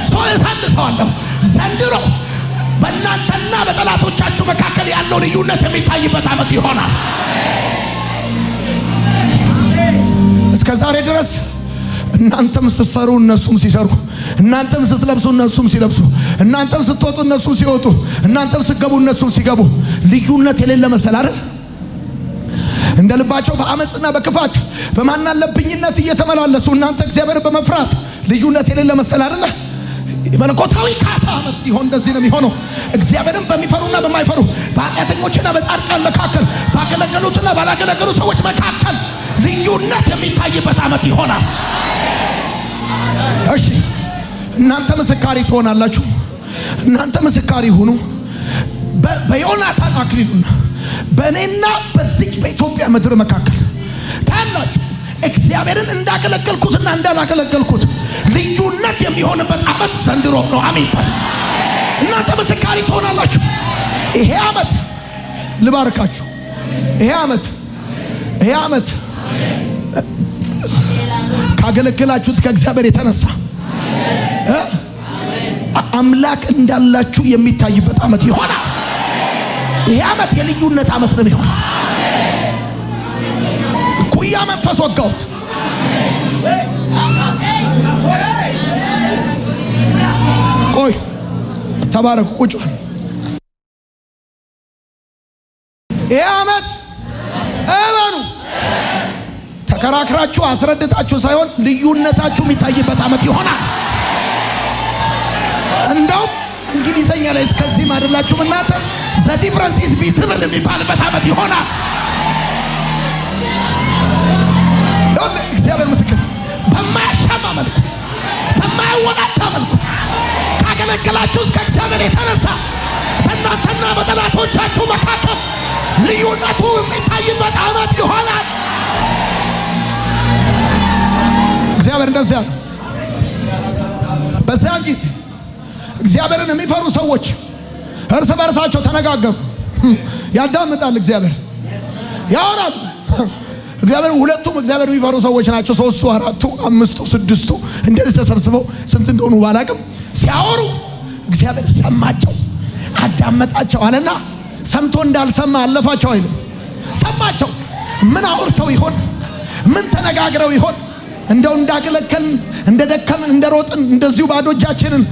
ሰው እሳንሰዋለሁ። ዘንድሮ በእናንተና በጠላቶቻችሁ መካከል ያለው ልዩነት የሚታይበት ዓመት ይሆናል። እስከ ዛሬ ድረስ እናንተም ስትሰሩ እነሱም ሲሰሩ፣ እናንተም ስትለብሱ እነሱም ሲለብሱ፣ እናንተም ስትወጡ እነሱም ሲወጡ፣ እናንተም ስትገቡ እነሱም ሲገቡ ልዩነት የሌለ መሰል አይደል? እንደ ልባቸው በአመጽና በክፋት በማናለብኝነት እየተመላለሱ እናንተ እግዚአብሔርን በመፍራት ልዩነት የሌለ መሰል አይደል? መለኮታዊ ካሳ ዓመት ሲሆን እንደዚህ ነው የሚሆነው። እግዚአብሔርን በሚፈሩና በማይፈሩ በኃጢአተኞችና በጻድቃን መካከል ባገለገሉትና ባላገለገሉ ሰዎች መካከል ልዩነት የሚታይበት ዓመት ይሆናል። እሺ እናንተ ምስካሪ ትሆናላችሁ። እናንተ ምስካሪ ሁኑ። በዮናታን አክሊሉና በእኔና በዚህ በኢትዮጵያ ምድር መካከል ታያላችሁ እግዚአብሔርን እንዳገለገልኩትና እንዳላገለገልኩት ልዩነት የሚሆንበት ዓመት ዘንድሮ ነው። አሜን በል። እናንተ ምስካሪ ትሆናላችሁ። ይሄ ዓመት ልባርካችሁ። ይሄ ዓመት ካገለገላችሁት ከእግዚአብሔር የተነሳ አምላክ እንዳላችሁ የሚታይበት ዓመት ይሆናል። ይሄ ዓመት የልዩነት ዓመት ነው የሚሆነው። ኩያ መንፈስ ወጋውት። ቆይ ተባረኩ። ቁጭ በል። ይሄ ዓመት እመኑ ተከራክራችሁ አስረድታችሁ ሳይሆን ልዩነታችሁ የሚታይበት ዓመት ይሆናል። እንደውም እንግሊዘኛ ላይ እስከዚህ ማድላችሁ እናንተ the difference is visible የሚባልበት ዓመት ይሆናል። እግዚአብሔር ምስክር። በማያሻማ መልኩ በማያወጣጣ መልኩ ካገለገላችሁት ከእግዚአብሔር የተነሳ በእናንተና በጠላቶቻችሁ መካከል ልዩነቱ የሚታይበት ዓመት ይሆናል። እግዚአብሔር እንደዚያ ነው። በዚያን ጊዜ እግዚአብሔርን የሚፈሩ ሰዎች እርስ በርሳቸው ተነጋገሩ። ያዳምጣል እግዚአብሔር፣ ያወራሉ። እግዚአብሔር ሁለቱም እግዚአብሔር የሚፈሩ ሰዎች ናቸው። 3ቱ 4ቱ 5ቱ 6ቱ እንደዚህ ተሰብስበው ስንት እንደሆኑ ባላቅም ሲያወሩ እግዚአብሔር ሰማቸው፣ አዳመጣቸው አለና ሰምቶ እንዳልሰማ አለፋቸው አይልም። ሰማቸው። ምን አውርተው ይሆን? ምን ተነጋግረው ይሆን? እንደው እንዳገለከልን እንደደከምን እንደሮጥን እንደዚሁ ባዶ እጃችንን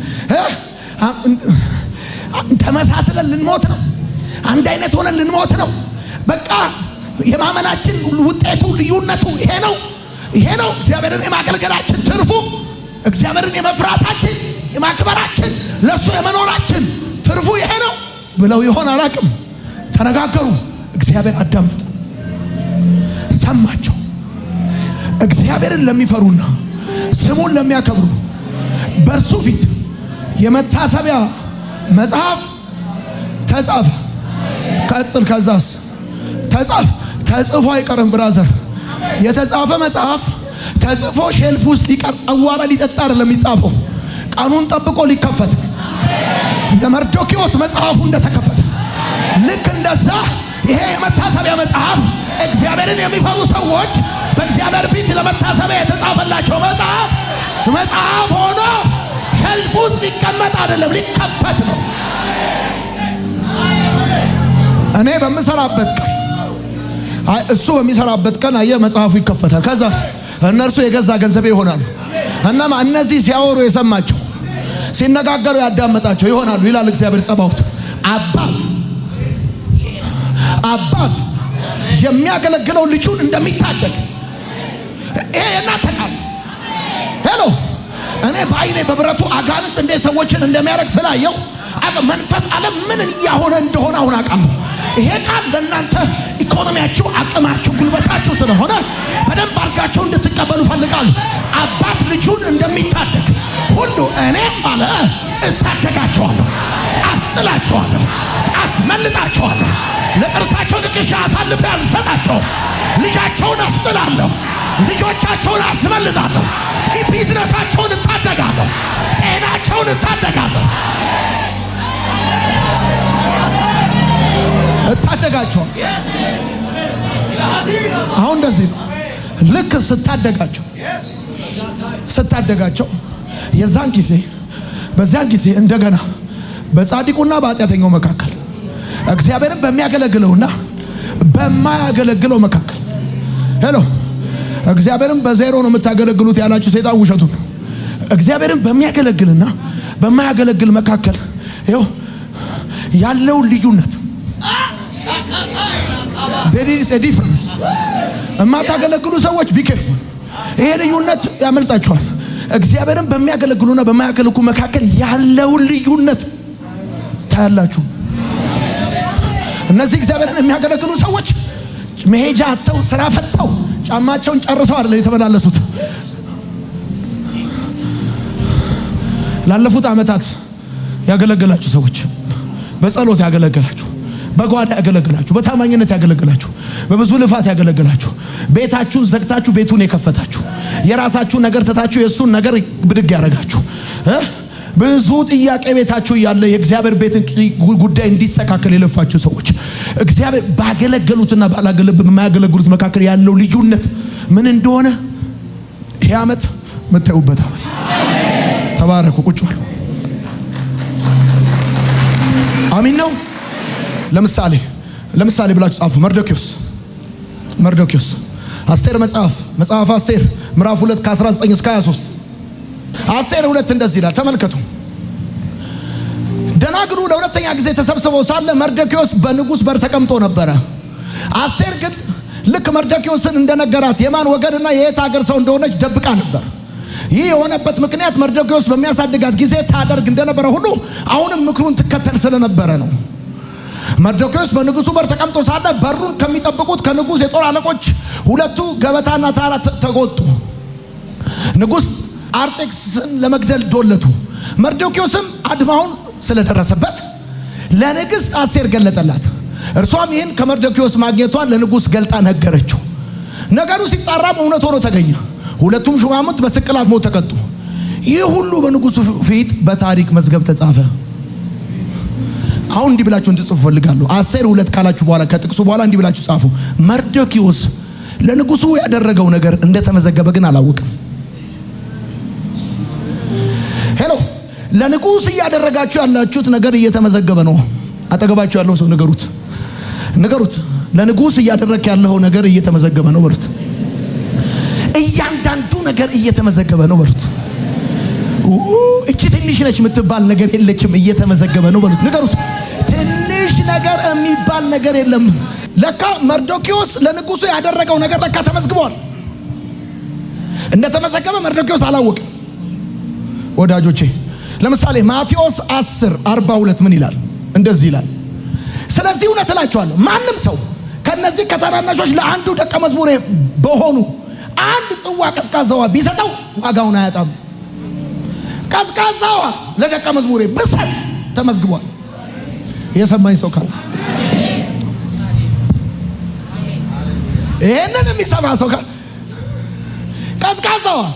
ተመሳስለን ልንሞት ነው። አንድ አይነት ሆነን ልንሞት ነው። በቃ የማመናችን ውጤቱ ልዩነቱ ይሄ ነው። ይሄ ነው እግዚአብሔርን የማገልገላችን ትርፉ፣ እግዚአብሔርን የመፍራታችን የማክበራችን ለሱ የመኖራችን ትርፉ ይሄ ነው ብለው ይሆን አላቅም። ተነጋገሩ። እግዚአብሔር አዳመጠ፣ ሰማቸው። እግዚአብሔርን ለሚፈሩና ስሙን ለሚያከብሩ በእርሱ ፊት የመታሰቢያ መጽሐፍ ተጻፈ። ቀጥል። ከዛስ ተጽፎ አይቀርም ብራዘር። የተጻፈ መጽሐፍ ተጽፎ ሼልፍ ውስጥ ሊቀር አዋራ ሊጠጣ አይደለም የሚጻፈው፣ ቀኑን ጠብቆ ሊከፈት። ለመርዶክዮስ መጽሐፉ እንደተከፈተ ልክ እንደዛ ይሄ የመታሰቢያ መጽሐፍ እግዚአብሔርን የሚፈሩ ሰዎች በእግዚአብሔር ፊት ለመታሰቢያ የተጻፈላቸው መጽሐፍ ሆኖ ሼልፍ ውስጥ ሊቀመጥ አይደለም ሊከፈት ነው። እኔ በምሰራበት ቀን እሱ በሚሰራበት ቀን አየ መጽሐፉ ይከፈታል። ከዛስ እነርሱ የገዛ ገንዘቤ ይሆናሉ። እናማ እነዚህ ሲያወሩ የሰማቸው ሲነጋገሩ ያዳመጣቸው ይሆናሉ ይላል እግዚአብሔር ጸባዖት። አባት የሚያገለግለው ልጁን እንደሚታደግ ይሄ የእናንተ ቃል ሄሎ። እኔ በአይኔ በብረቱ አጋንንት እንደ ሰዎችን እንደሚያደርግ ስላየው መንፈስ ዓለም ምን እያሆነ እንደሆነ አሁን አውቃለሁ። ይሄ ቃል ለእናንተ ኢኮኖሚያችሁ፣ አቅማችሁ፣ ጉልበታችሁ ስለሆነ በደንብ አድርጋችሁ እንድትቀበሉ ፈልጋለሁ። አባት ልጁን እንደሚታደግ ሁሉ እኔም አለ እታደጋቸዋለሁ፣ አስጥላቸዋለሁ፣ አስመልጣቸዋለሁ። ለጥርሳቸው ንክሻ አሳልፌ አልሰጣቸውም። ልጃቸውን አስጥላለሁ፣ ልጆቻቸውን አስመልጣለሁ፣ ቢዝነሳቸውን እታደጋለሁ፣ ጤናቸውን እታደጋለሁ፣ እታደጋቸው። አሁን እንደዚህ ነው። ልክ ስታደጋቸው በዛን ጊዜ እንደገና በጻድቁና በኃጢአተኛው መካከል እግዚአብሔርን በሚያገለግለውና በማያገለግለው መካከል ሄሎ። እግዚአብሔርን በዜሮ ነው የምታገለግሉት ያላችሁ ሰይጣን ውሸቱን። እግዚአብሔርን በሚያገለግልና በማያገለግል መካከል ይኸው ያለው ልዩነት ዲፍረንስ። የማታገለግሉ ሰዎች ቢኬርፉ ይሄ ልዩነት ያመልጣችኋል። እግዚአብሔርን በሚያገለግሉና በማያገለግሉ መካከል ያለውን ልዩነት ታያላችሁ። እነዚህ እግዚአብሔርን የሚያገለግሉ ሰዎች መሄጃ አጥተው ስራ ፈተው ጫማቸውን ጨርሰው አይደለም የተመላለሱት። ላለፉት ዓመታት ያገለገላችሁ ሰዎች፣ በጸሎት ያገለገላችሁ፣ በጓዳ ያገለገላችሁ፣ በታማኝነት ያገለገላችሁ፣ በብዙ ልፋት ያገለገላችሁ፣ ቤታችሁን ዘግታችሁ ቤቱን የከፈታችሁ፣ የራሳችሁን ነገር ትታችሁ የእሱን ነገር ብድግ ያደረጋችሁ፣ ብዙ ጥያቄ ቤታችሁ ያለ የእግዚአብሔር ቤትን ጉዳይ እንዲስተካከል የለፋችሁ ሰዎች እግዚአብሔር ባገለገሉትና በማያገለግሉት መካከል ያለው ልዩነት ምን እንደሆነ ይሄ ዓመት የምታዩበት ዓመት። ተባረኩ። ቁጭ በሉ። አሚን ነው። ለምሳሌ ብላችሁ ጻፉ። መርዶክዮስ አስቴር መጽሐፍ አስቴር ምዕራፍ 2 ከ19 እስከ 23 አስቴር 2 እንደዚህ ይላል። ተመልከቱ። ደናግሉ ለሁለተኛ ጊዜ ተሰብስበው ሳለ መርዶክዮስ በንጉሥ በር ተቀምጦ ነበረ። አስቴር ግን ልክ መርዶክዮስን እንደነገራት የማን ወገንና የየት ሀገር ሰው እንደሆነች ደብቃ ነበር። ይህ የሆነበት ምክንያት መርዶክዮስ በሚያሳድጋት ጊዜ ታደርግ እንደነበረ ሁሉ አሁንም ምክሩን ትከተል ስለነበረ ነው። መርዶክዮስ በንጉሱ በር ተቀምጦ ሳለ በሩን ከሚጠብቁት ከንጉስ የጦር አለቆች ሁለቱ ገበታና ታራ ተጎጡ። ንጉስ አርጤክስስን ለመግደል ዶለቱ። መርዶክዮስም አድማውን ስለደረሰበት ለንግስት አስቴር ገለጠላት። እርሷም ይህን ከመርዶክዮስ ማግኘቷን ለንጉስ ገልጣ ነገረችው። ነገሩ ሲጣራም እውነት ሆኖ ተገኘ። ሁለቱም ሹማምንት በስቅላት ሞት ተቀጡ። ይህ ሁሉ በንጉሱ ፊት በታሪክ መዝገብ ተጻፈ። አሁን እንዲህ ብላችሁ እንድጽፉ ፈልጋለሁ። አስቴር 2 ካላችሁ በኋላ ከጥቅሱ በኋላ እንዲህ ብላችሁ ጻፉ። መርዶክዮስ ለንጉሱ ያደረገው ነገር እንደተመዘገበ ግን አላወቅም። ሄሎ፣ ለንጉስ እያደረጋችሁ ያላችሁት ነገር እየተመዘገበ ነው። አጠገባችሁ ያለው ሰው ንገሩት፣ ለንጉስ እያደረክ ያለው ነገር እየተመዘገበ ነው በሉት። እያንዳንዱ ነገር እየተመዘገበ ነው በሉት። እቺ ትንሽ ነች የምትባል ነገር የለችም፣ እየተመዘገበ ነው በሉት። ንገሩት፣ ትንሽ ነገር የሚባል ነገር የለም። ለካ መርዶክዮስ ለንጉሱ ያደረገው ነገር ለካ ተመዝግቧል። እንደተመዘገበ መርዶክዮስ አላወቅም። ወዳጆቼ ለምሳሌ ማቴዎስ 10:42 ምን ይላል? እንደዚህ ይላል፣ ስለዚህ እውነት እላችኋለሁ ማንም ሰው ከነዚህ ከታናናሾች ለአንዱ ደቀ መዝሙሬ በሆኑ አንድ ጽዋ ቀዝቃዛ ውሃ ቢሰጠው ዋጋውን አያጣም። ቀዝቃዛ ውሃ ለደቀ መዝሙሬ ብሰጥ ተመዝግቧል። የሰማኝ ሰው ካለ ይሄንን የሚሰማ ሰው ካለ ቀዝቃዛ ውሃ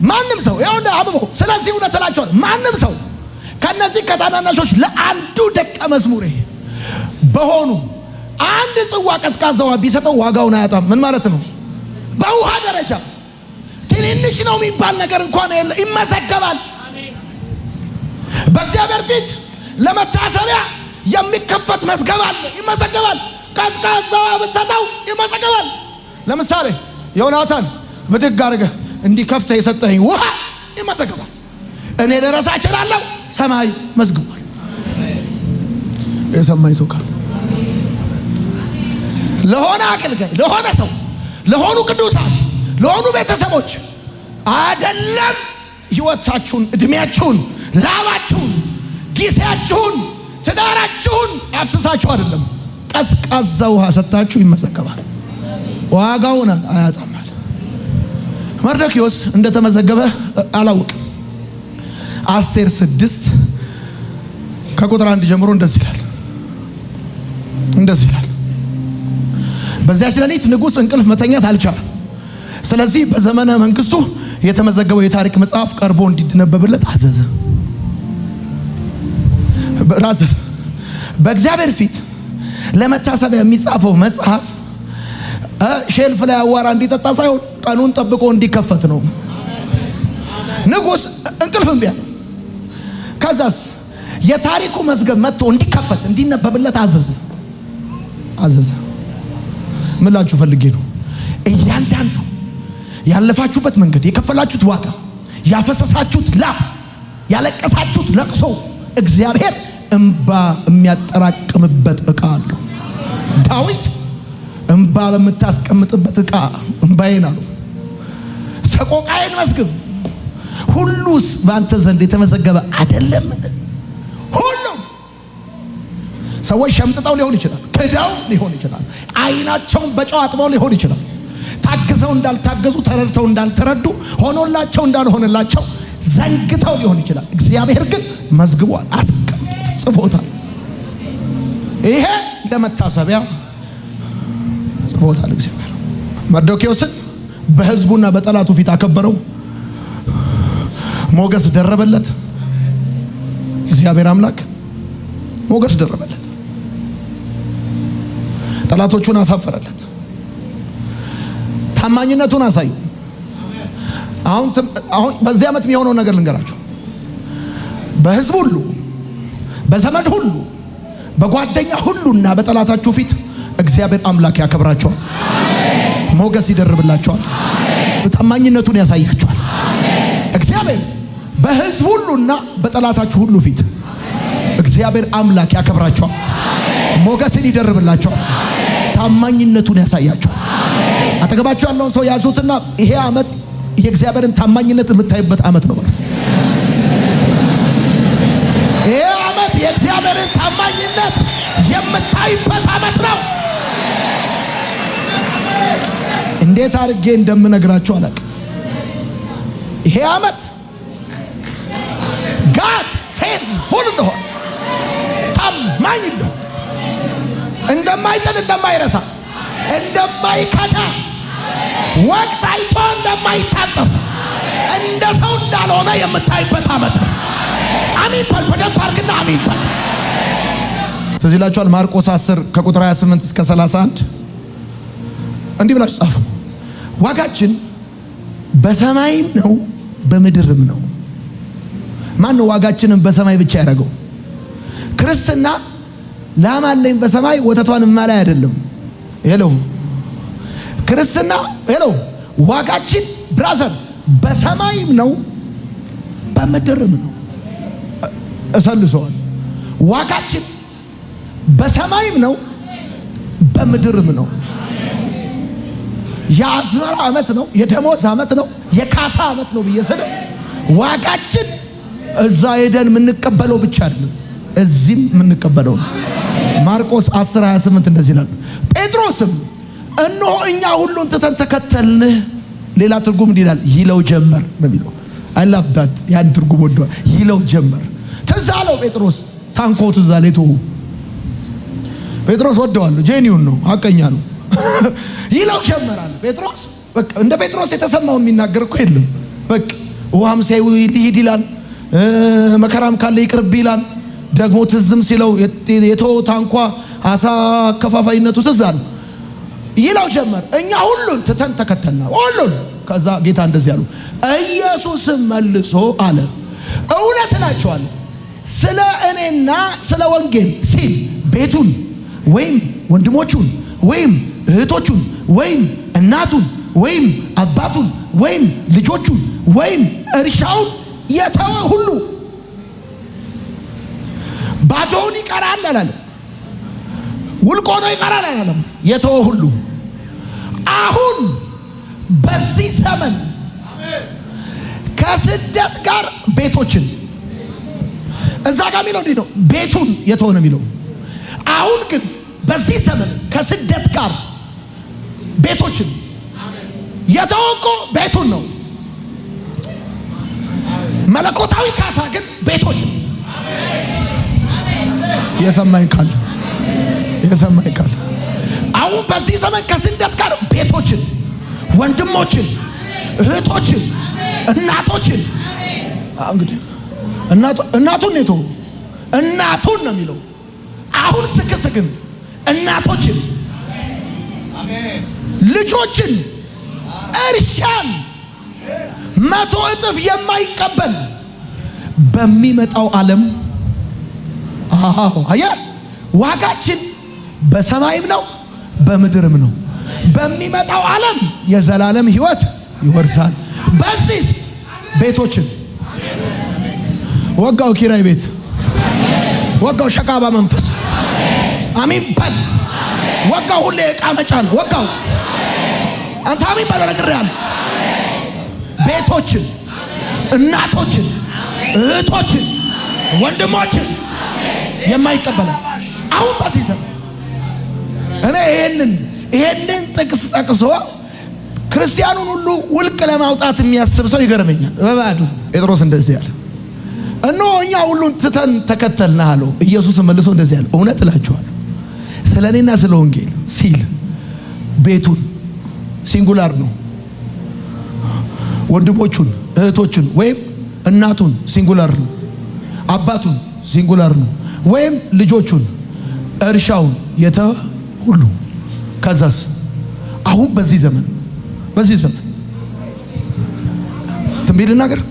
ማንም ሰው ያው እንደ አብቦ ስለዚህ እውነት እላችኋለሁ ማንም ሰው ከነዚህ ከታናናሾች ለአንዱ ደቀ መዝሙሬ በሆኑ አንድ ጽዋ ቀዝቃዛ ውሃ ቢሰጠው ዋጋውን አያጣም። ምን ማለት ነው? በውሃ ደረጃ ትንንሽ ነው የሚባል ነገር እንኳን ይመዘገባል። በእግዚአብሔር ፊት ለመታሰቢያ የሚከፈት መዝገብ አለ፣ ይመዘገባል። ቀዝቃዛ ውሃ ብትሰጠው ይመዘገባል። ለምሳሌ ዮናታን ብድግ አድርገህ እንዲከፍተ የሰጠኝ ውሃ ይመዘገባል። እኔ ልረሳ እችላለሁ፣ ሰማይ መዝግቧል። የሰማኝ ሰው ካለ ለሆነ አገልጋይ፣ ለሆነ ሰው፣ ለሆኑ ቅዱሳን፣ ለሆኑ ቤተሰቦች አይደለም ህይወታችሁን፣ እድሜያችሁን፣ ላባችሁን፣ ጊዜያችሁን፣ ትዳራችሁን አፍስሳችሁ አይደለም ቀዝቃዛ ውሃ ሰጣችሁ ይመዘገባል። ዋጋውን አያጣም። መርዶክዮስ እንደተመዘገበ አላውቅም። አስቴር 6:1 ጀምሮ እንደዚህ ይላል፣ በዚያች ሌሊት ንጉሥ እንቅልፍ መተኛት አልቻለም። ስለዚህ በዘመነ መንግስቱ የተመዘገበው የታሪክ መጽሐፍ ቀርቦ እንዲነበብለት አዘዘ። ብራዘር፣ በእግዚአብሔር ፊት ለመታሰቢያ የሚጻፈው መጽሐፍ ሼልፍ ላይ አዋራ እንዲጠጣ ሳይሆን ቀኑን ጠብቆ እንዲከፈት ነው። ንጉሥ እንቅልፍ እምቢ አለ። ከዛስ የታሪኩ መዝገብ መጥቶ እንዲከፈት እንዲነበብለት አዘዘ። ምን ላችሁ ፈልጌ ነው? እያንዳንዱ ያለፋችሁበት መንገድ፣ የከፈላችሁት ዋጋ፣ ያፈሰሳችሁት ላብ፣ ያለቀሳችሁት ለቅሶ እግዚአብሔር እንባ የሚያጠራቅምበት ዕቃ አለው። ዳዊት እንባ በምታስቀምጥበት ዕቃ እንባዬን አለው ሰቆቃዬን መዝግብ፣ ሁሉስ በአንተ ዘንድ የተመዘገበ አይደለም? ሁሉም ሰዎች ሸምጥጠው ሊሆን ይችላል፣ ክደው ሊሆን ይችላል፣ አይናቸውን በጨው አጥበው ሊሆን ይችላል፣ ታግዘው እንዳልታገዙ፣ ተረድተው እንዳልተረዱ፣ ሆኖላቸው እንዳልሆነላቸው ዘንግተው ሊሆን ይችላል። እግዚአብሔር ግን መዝግቧል፣ አስቀምጦታል፣ ጽፎታል። ይሄ ለመታሰቢያ ጽፎታል እግዚአብሔር። መርዶክዮስን በህዝቡና በጠላቱ ፊት አከበረው፣ ሞገስ ደረበለት። እግዚአብሔር አምላክ ሞገስ ደረበለት፣ ጠላቶቹን አሳፈረለት፣ ታማኝነቱን አሳዩ። አሁን በዚህ ዓመት የሚሆነው ነገር ልንገራችሁ። በህዝብ ሁሉ፣ በዘመድ ሁሉ፣ በጓደኛ ሁሉና በጠላታችሁ ፊት እግዚአብሔር አምላክ ያከብራቸዋል፣ ሞገስ ይደርብላቸዋል፣ ታማኝነቱን ያሳያቸዋል። እግዚአብሔር በህዝብ ሁሉና በጠላታችሁ ሁሉ ፊት እግዚአብሔር አምላክ ያከብራቸዋል፣ ሞገስን ይደርብላቸዋል፣ ታማኝነቱን ያሳያቸዋል። አጠገባችሁ ያለውን ሰው ያዙትና ይሄ ዓመት የእግዚአብሔርን ታማኝነት የምታይበት ዓመት ነው ማለት። ይሄ ዓመት የእግዚአብሔርን ታማኝነት የምታይበት ዓመት ነው። እንዴት አድርጌ እንደምነግራችሁ አላውቅም። ይሄ ዓመት ጋድ ፌዝፉል እንደሆነ፣ ታማኝ እንደሆነ፣ እንደማይጥል፣ እንደማይረሳ፣ እንደማይከዳ፣ ወቅት አይቶ እንደማይታጠፍ፣ እንደ ሰው እንዳልሆነ የምታይበት ዓመት ነው። አሜን በል። በደንብ አድርግና አሜን በል። ትዝ ይላችኋል ማርቆስ 10:28-31 እንዲህ ብላችሁ ጻፉ። ዋጋችን በሰማይም ነው በምድርም ነው። ማን ነው ዋጋችንን በሰማይ ብቻ ያደረገው? ክርስትና ላም አለኝ በሰማይ ወተቷን ማላይ አይደለም። ሄሎ ክርስትና ሄሎ ዋጋችን ብራዘር በሰማይም ነው በምድርም ነው። እሰልሰዋል። ዋጋችን በሰማይም ነው በምድርም ነው። የአዝመራ ዓመት ነው፣ የደሞዝ ዓመት ነው፣ የካሳ ዓመት ነው ብዬ ስለ ዋጋችን እዛ ሄደን የምንቀበለው ብቻ አይደለም፣ እዚህም የምንቀበለው ነው። ማርቆስ 10:28 እንደዚህ ይላል። ጴጥሮስም እነሆ እኛ ሁሉን ትተን ተከተልንህ። ሌላ ትርጉም እንዲህ ይላል፣ ይለው ጀመር ነው የሚለው። አይ ላቭ ዳት ያን ትርጉም ወደዋል። ይለው ጀመር። ትዝ አለው ጴጥሮስ ታንኮት እዛ ላይ ተው። ጴጥሮስ ወደዋለሁ፣ ጄኒውን ነው፣ ሐቀኛ ነው። ይለው ጀመራል ጴጥሮስ። በቃ እንደ ጴጥሮስ የተሰማውን የሚናገር እኮ የለም። በቃ ውሃም ሲያዩ ሊሄድ ይላል፣ መከራም ካለ ይቅርብ ይላል። ደግሞ ትዝም ሲለው የተወው ታንኳ አሳ አከፋፋይነቱ ትዝ አለ። ይለው ጀመር። እኛ ሁሉን ትተን ተከተልና ሁሉን። ከዛ ጌታ እንደዚህ አሉ። ኢየሱስም መልሶ አለ እውነት እላችኋለሁ ስለ እኔና ስለ ወንጌል ሲል ቤቱን ወይም ወንድሞቹን ወይም እህቶቹን ወይም እናቱን ወይም አባቱን ወይም ልጆቹን ወይም እርሻውን የተወ ሁሉ ባዶውን ይቀራል አላለም። ውልቆ ነው ይቀራል አላለም። የተወ ሁሉ አሁን በዚህ ዘመን ከስደት ጋር ቤቶችን እዛ ጋር የሚለው እንዲህ ነው፣ ቤቱን የተወ ነው የሚለው። አሁን ግን በዚህ ዘመን ከስደት ጋር ቤቶችን የተወቆ ቤቱን ነው። መለኮታዊ ካሳ ግን ቤቶችን የሰማኝ ካለ አሁን በዚህ ዘመን ከስደት ጋር ቤቶችን፣ ወንድሞችን፣ እህቶችን፣ እናቶችን እንግዲህ እናቱን ነው እናቱን ነው የሚለው። አሁን ስክስግን እናቶችን፣ ልጆችን፣ እርሻን 100 እጥፍ የማይቀበል በሚመጣው ዓለም ዋጋችን በሰማይም ነው በምድርም ነው። በሚመጣው ዓለም የዘላለም ሕይወት ይወርሳል። በዚህ ቤቶችን ወጋው፣ ኪራይ ቤት ወጋው፣ ሸቃባ መንፈስ አሚን በል ወጋው፣ ሁሌ ዕቃ መጫን ወጋው። አንተ አሚን በል ነግሬሃለሁ። ቤቶችን፣ እናቶችን፣ እህቶችን፣ ወንድሞችን የማይቀበል አሁን በዚህ ዘመን እኔ ይሄንን ጥቅስ ጠቅሶ ክርስቲያኑን ሁሉ ውልቅ ለማውጣት የሚያስብ ሰው ይገርመኛል። በባዱ ጴጥሮስ እንደዚህ ያለ እነሆ እኛ ሁሉን ትተን ተከተልን አለው። ኢየሱስ መልሶ እንደዚህ ያለ እውነት እላችኋለሁ ስለ እኔና ስለ ወንጌል ሲል ቤቱን ሲንጉላር ነው፣ ወንድሞቹን እህቶቹን ወይም እናቱን ሲንጉላር ነው፣ አባቱን ሲንጉላር ነው፣ ወይም ልጆቹን እርሻውን የተወ ሁሉ ከዛስ አሁን በዚህ ዘመን ትንቢት ልናገር፣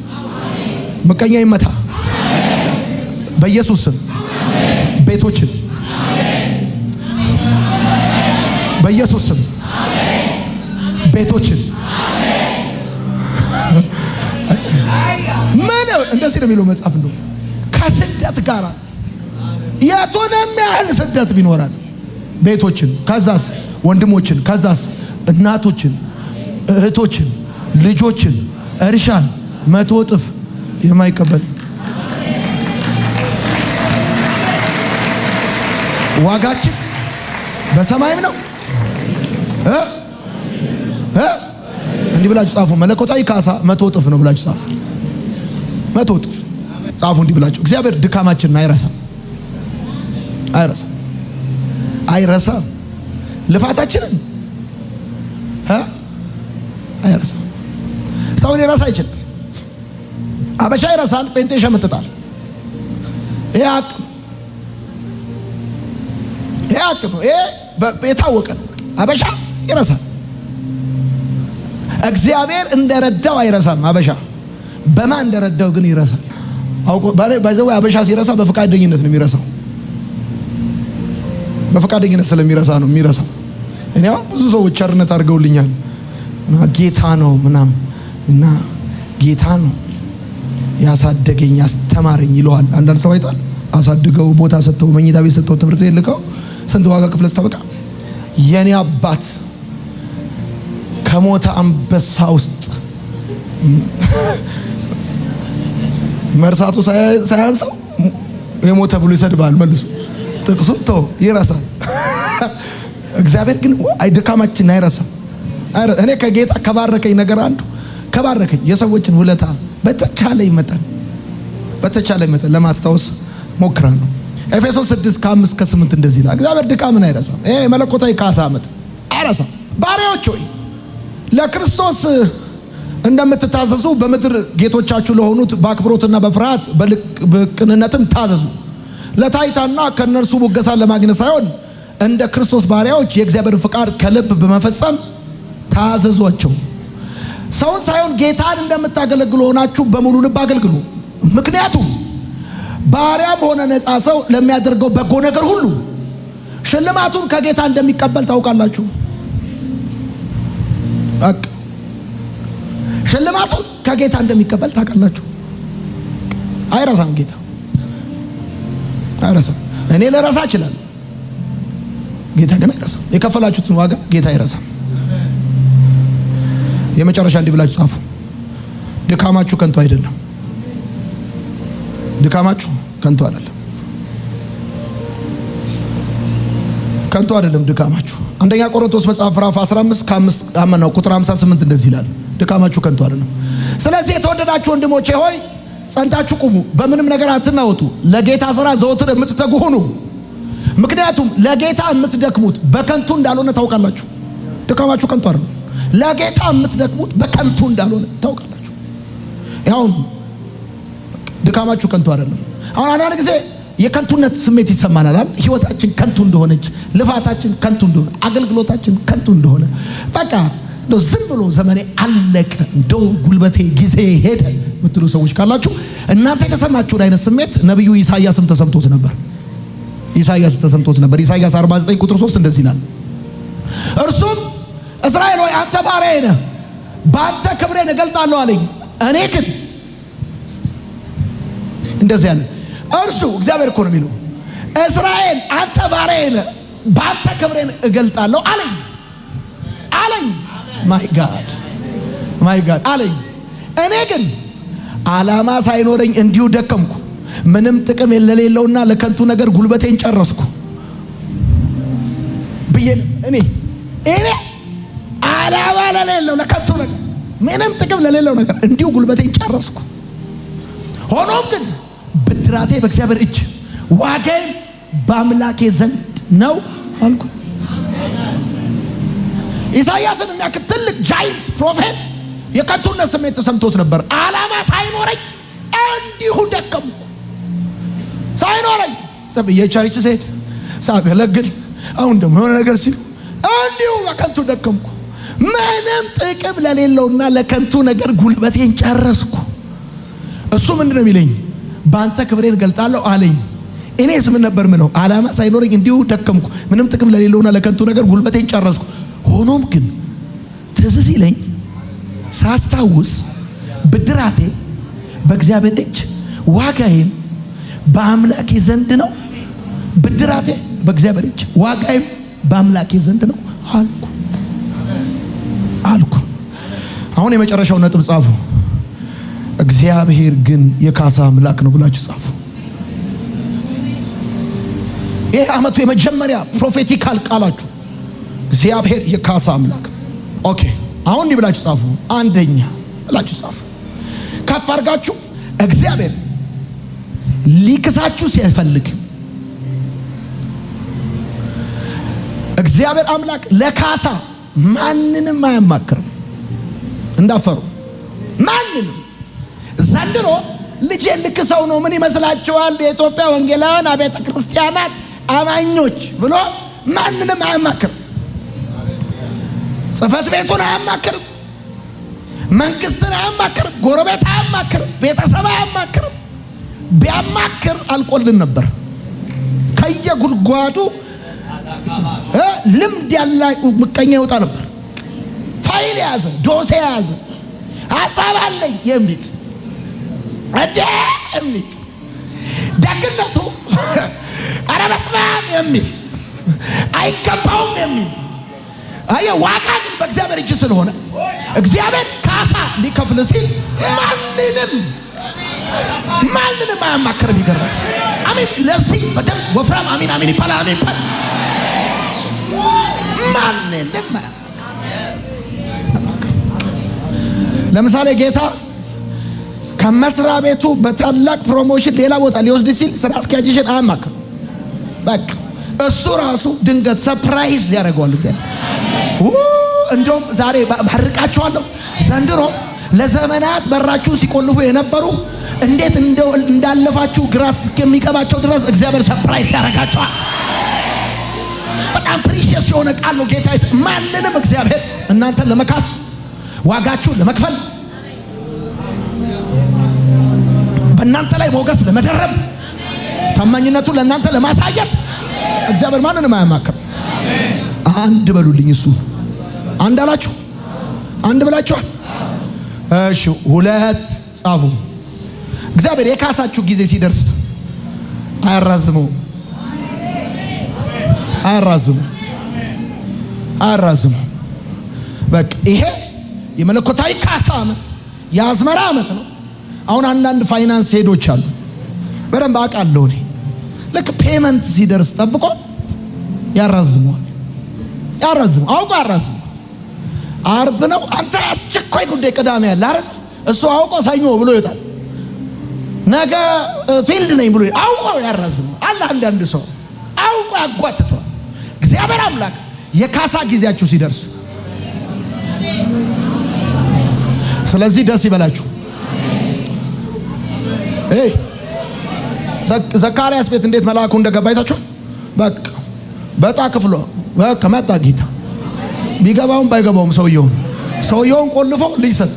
ምቀኛ ይመታ በኢየሱስ ስም። ቤቶችን በኢየሱስ ስም ቤቶችን ምን እንደዚህ ነው የሚለው መጽሐፍ። እንደው ከስደት ጋር የቱንም ያህል ስደት ቢኖራል ቤቶችን፣ ከዛስ ወንድሞችን፣ ከዛስ እናቶችን፣ እህቶችን፣ ልጆችን፣ እርሻን 100 እጥፍ የማይቀበል ዋጋችን በሰማይም ነው። እንዲህ ብላችሁ ጻፉ። መለኮታዊ ካሳ 100 እጥፍ ነው ብላችሁ ጻፉ። 100 እጥፍ ጻፉ። እንዲህ ብላችሁ እግዚአብሔር ድካማችንን አይረሳም። ልፋታችንን አይረሳም። ሰውን ይረሳ ይችላል። አበሻ ይረሳል፣ ጴንጤ ሸምጥጣል። ይሄ ሀቅ ነው። ይሄ የታወቀ ነው። አበሻ ይረሳል፣ እግዚአብሔር እንደረዳው አይረሳም። አበሻ በማን እንደረዳው ግን ይረሳል። አውቆ ባይዘው አበሻ ሲረሳ በፈቃደኝነት ነው የሚረሳው። በፈቃደኝነት ስለሚረሳ ነው የሚረሳው። እኔ አሁን ብዙ ሰዎች ቸርነት አድርገውልኛል እና ጌታ ነው ምናምን እና ጌታ ነው ያሳደገኝ ያስተማረኝ ይለዋል። አንዳንድ ሰው አይጣል አሳድገው ቦታ ሰጥተው መኝታ ቤት ሰጥተው ትምህርት ቤት ልከው ስንት ዋጋ ክፍለ ስታበቃ የኔ አባት ከሞተ አንበሳ ውስጥ መርሳቱ ሳያንሰው የሞተ ብሎ ይሰድባል። መልሶ ጥቅሱ ተው ይረሳል። እግዚአብሔር ግን ድካማችን አይረሳም። እኔ ከጌታ ከባረከኝ ነገር አንዱ ከባረከኝ የሰዎችን ውለታ በተቻለኝ መጠን ለማስታወስ ሞክራለሁ። ኤፌሶስ 6:5-8 እንደዚህ ይላል። እግዚአብሔር ድካምን አይረሳም። ይሄ መለኮታዊ ካሳ መጠን አይረሳም። ባሪያዎች ሆይ ለክርስቶስ እንደምትታዘዙ በምድር ጌቶቻችሁ ለሆኑት በአክብሮትና በፍርሃት በቅንነትም ታዘዙ። ለታይታና ከነርሱ ሙገሳን ለማግኘት ሳይሆን እንደ ክርስቶስ ባሪያዎች የእግዚአብሔር ፍቃድ ከልብ በመፈጸም ታዘዟቸው። ሰውን ሳይሆን ጌታን እንደምታገለግሉ ሆናችሁ በሙሉ ልብ አገልግሉ። ምክንያቱም ባሪያም ሆነ ነፃ ሰው ለሚያደርገው በጎ ነገር ሁሉ ሽልማቱን ከጌታ እንደሚቀበል ታውቃላችሁ። ሽልማቱን ከጌታ እንደሚቀበል ታውቃላችሁ። አይረሳም ጌታ አይረሳም። እኔ ልረሳ እችላለሁ፣ ጌታ ግን አይረሳም። የከፈላችሁትን ዋጋ ጌታ አይረሳም። የመጨረሻ እንዲህ ብላችሁ ጻፉ። ድካማችሁ ከንቱ አይደለም። ድካማችሁ ከንቱ አይደለም። ከንቱ አይደለም ድካማችሁ። አንደኛ ቆሮንቶስ መጽሐፍ ምዕራፍ 15 ቁጥር 58 እንደዚህ ይላል፣ ድካማችሁ ከንቱ አይደለም። ስለዚህ የተወደዳችሁ ወንድሞቼ ሆይ ጸንታችሁ ቁሙ፣ በምንም ነገር አትናወጡ፣ ለጌታ ሥራ ዘወትር የምትተጉ ሁኑ። ምክንያቱም ለጌታ የምትደክሙት በከንቱ እንዳልሆነ ታውቃላችሁ። ድካማችሁ ከንቱ አይደለም። ለጌታ የምትደክሙት በከንቱ እንዳልሆነ ታውቃላችሁ። ያው ድካማችሁ ከንቱ አይደለም። አሁን አንዳንድ ጊዜ የከንቱነት ስሜት ይሰማናል። ህይወታችን ከንቱ እንደሆነች፣ ልፋታችን ከንቱ እንደሆነ፣ አገልግሎታችን ከንቱ እንደሆነ በቃ እንደው ዝም ብሎ ዘመኔ አለቀ፣ እንደው ጉልበቴ ጊዜ ሄደ የምትሉ ሰዎች ካላችሁ እናንተ የተሰማችሁን አይነት ስሜት ነብዩ ኢሳይያስም ተሰምቶት ነበር። ኢሳይያስ 49 ቁጥር 3 እንደዚህ ይላል፣ እርሱም እስራኤል ሆይ አንተ ባሪያዬ ነህ፣ በአንተ ክብሬን እገልጣለሁ አለኝ። እኔ ግን እንደዚህ ያለ እርሱ እግዚአብሔር እኮ ነው የሚለው፣ እስራኤል አንተ ባሪያዬ ነህ፣ በአንተ ክብሬን እገልጣለሁ አለኝ። ማይ ጋድ አለኝ። እኔ ግን ዓላማ ሳይኖረኝ እንዲሁ ደከምኩ፣ ምንም ጥቅም የሌለውና ለከንቱ ነገር ጉልበቴን ጨረስኩ ብዬ እኔ ዓላማ ለሌለው ለከንቱ ነገር ምንም ጥቅም ለሌለው ነገር እንዲሁ ጉልበቴን ጨረስኩ። ሆኖም ግን ብድራቴ በእግዚአብሔር እጅ ዋጋዬም በአምላኬ ዘንድ ነው አልኩ። ኢሳይያስን የሚያክል ትልቅ ጃይንት ፕሮፌት የከንቱነት ስሜት ተሰምቶት ነበር። ዓላማ ሳይኖረኝ እንዲሁ ደከምኩ። ሳይኖረኝ የቸርች ሴት ሳገለግል አሁን ደግሞ የሆነ ነገር ሲሉ እንዲሁ በከንቱ ደከምኩ። ምንም ጥቅም ለሌለውና ለከንቱ ነገር ጉልበቴን ጨረስኩ። እሱ ምንድነው የሚለኝ? በአንተ ክብሬን እገልጣለሁ አለኝ። እኔስ ምን ነበር ምለው? ዓላማ ሳይኖረኝ እንዲሁ ደከምኩ፣ ምንም ጥቅም ለሌለውና ለከንቱ ነገር ጉልበቴን ጨረስኩ። ሆኖም ግን ትዝ ሲለኝ ሳስታውስ ብድራቴ በእግዚአብሔር እጅ ዋጋዬም በአምላኬ ዘንድ ነው። ብድራቴ በእግዚአብሔር እጅ ዋጋዬም በአምላኬ ዘንድ ነው አልኩ። አሁን የመጨረሻው ነጥብ ጻፉ። እግዚአብሔር ግን የካሳ አምላክ ነው ብላችሁ ጻፉ። ይህ ዓመቱ የመጀመሪያ ፕሮፌቲካል ቃላችሁ እግዚአብሔር የካሳ አምላክ። ኦኬ አሁን እንዲህ ብላችሁ ጻፉ። አንደኛ ብላችሁ ጻፉ። ከፍ አድርጋችሁ እግዚአብሔር ሊክሳችሁ ሲፈልግ እግዚአብሔር አምላክ ለካሳ ማንንም አያማክርም። እንዳፈሩ ማንንም ዘንድሮ ልጄ ልክሰው ነው ምን ይመስላችኋል? የኢትዮጵያ ወንጌላውያን አብያተ ክርስቲያናት አማኞች ብሎ ማንንም አያማክርም። ጽሕፈት ቤቱን አያማክርም። መንግስትን አያማክርም፣ ጎረቤት አያማክርም፣ ቤተሰብ አያማክርም። ቢያማክር አልቆልን ነበር። ከየጉድጓዱ ልምድ ያለ ምቀኛ ይወጣ ነበር። ፋይል ያዘ፣ ዶሴ ያዘ፣ ሀሳብ አለኝ የሚል የሚል ደግነቱ ኧረ በስመ አብ የሚል አይገባውም የሚል ዋጋ ግን በእግዚአብሔር እጅ ስለሆነ እግዚአብሔር ካሳ ሊከፍል ሲል ማንንም አያማክርም። ይገርማል። አሜን። ለዚህ በደም ወፍራም አሜን አሜን ይባላል። አሜን ይባል። ማንንም ለምሳሌ ጌታ ከመስሪያ ቤቱ በታላቅ ፕሮሞሽን ሌላ ቦታ ሊወስድ ሲል ስራ አስኪያጅሽን አያማክርም። በቃ እሱ ራሱ ድንገት ሰርፕራይዝ ያደርገዋል እግዚአብሔር። እንደውም ዛሬ ባርቃቸዋለሁ። ዘንድሮ ለዘመናት በራችሁ ሲቆልፉ የነበሩ እንዴት እንዳለፋችሁ ግራ እስከሚገባቸው ድረስ እግዚአብሔር ሰርፕራይዝ ያደርጋቸዋል። በጣም ፕሪሺየስ የሆነ ቃል ነው ጌታ። ማንንም እግዚአብሔር እናንተን ለመካስ ዋጋችሁን ለመክፈል በእናንተ ላይ ሞገስ ለመደረብ ታማኝነቱን ለእናንተ ለማሳየት እግዚአብሔር ማንንም አያማክርም። አንድ በሉልኝ። እሱ አንድ አላችሁ? አንድ ብላችኋል? እሺ፣ ሁለት ጻፉ። እግዚአብሔር የካሳችሁ ጊዜ ሲደርስ አያራዝመው። በቃ ይሄ የመለኮታዊ ካሳ ዓመት የአዝመራ ዓመት ነው። አሁን አንዳንድ ፋይናንስ ሄዶች አሉ፣ በደንብ አውቃለሁ እኔ። ልክ ፔመንት ሲደርስ ጠብቆ ያራዝመዋል። አውቆ ያራዝመዋል። አርብ ነው አንተ አስቸኳይ ጉዳይ ቅዳሜ ያለ አይደል? እሱ አውቆ ሰኞ ብሎ ይወጣል። ነገ ፊልድ ነኝ ብሎ አውቆ ያራዝመዋል። አለ አንዳንድ ሰው አውቆ ያጓትተዋል። እግዚአብሔር አምላክ የካሳ ጊዜያችሁ ሲደርስ፣ ስለዚህ ደስ ይበላችሁ። ዘካርያስ ቤት እንዴት መልአኩ እንደገባ አይታችኋል? በቃ በጣ ክፍሎ በቃ መጣ ጌታ። ቢገባውም ባይገባውም ሰውየውን ቆልፎ ልጅ ሰጠ።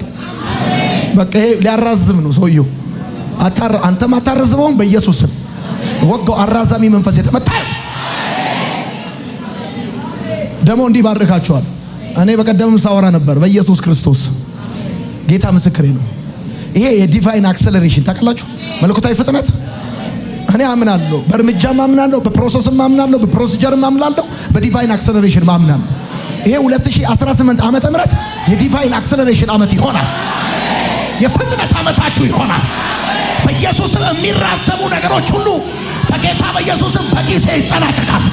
በቃ ይሄ ሊያራዝም ነው ሰውየው። አንተም አታረዝመውም በኢየሱስ ስም። ወጋው አራዛሚ መንፈስ የተመታ ደግሞ እንዲህ ባርካቸዋል። እኔ በቀደምም ሳወራ ነበር በኢየሱስ ክርስቶስ ጌታ ምስክሬ ነው። ይሄ የዲቫይን አክሰለሬሽን ታውቃላችሁ? መለኮታዊ ፍጥነት እኔ አምናለሁ። በእርምጃም አምናለሁ፣ በፕሮሰስም አምናለሁ፣ በፕሮሲጀርም አምናለሁ፣ በዲቫይን አክሰለሬሽን አምናለሁ። ይሄ 2018 ዓመተ ምህረት የዲቫይን አክሰለሬሽን ዓመት ይሆናል። የፍጥነት ዓመታችሁ ይሆናል። በኢየሱስም የሚራዘሙ ነገሮች ሁሉ በጌታ በኢየሱስም በጊዜ ይጠናቀቃል።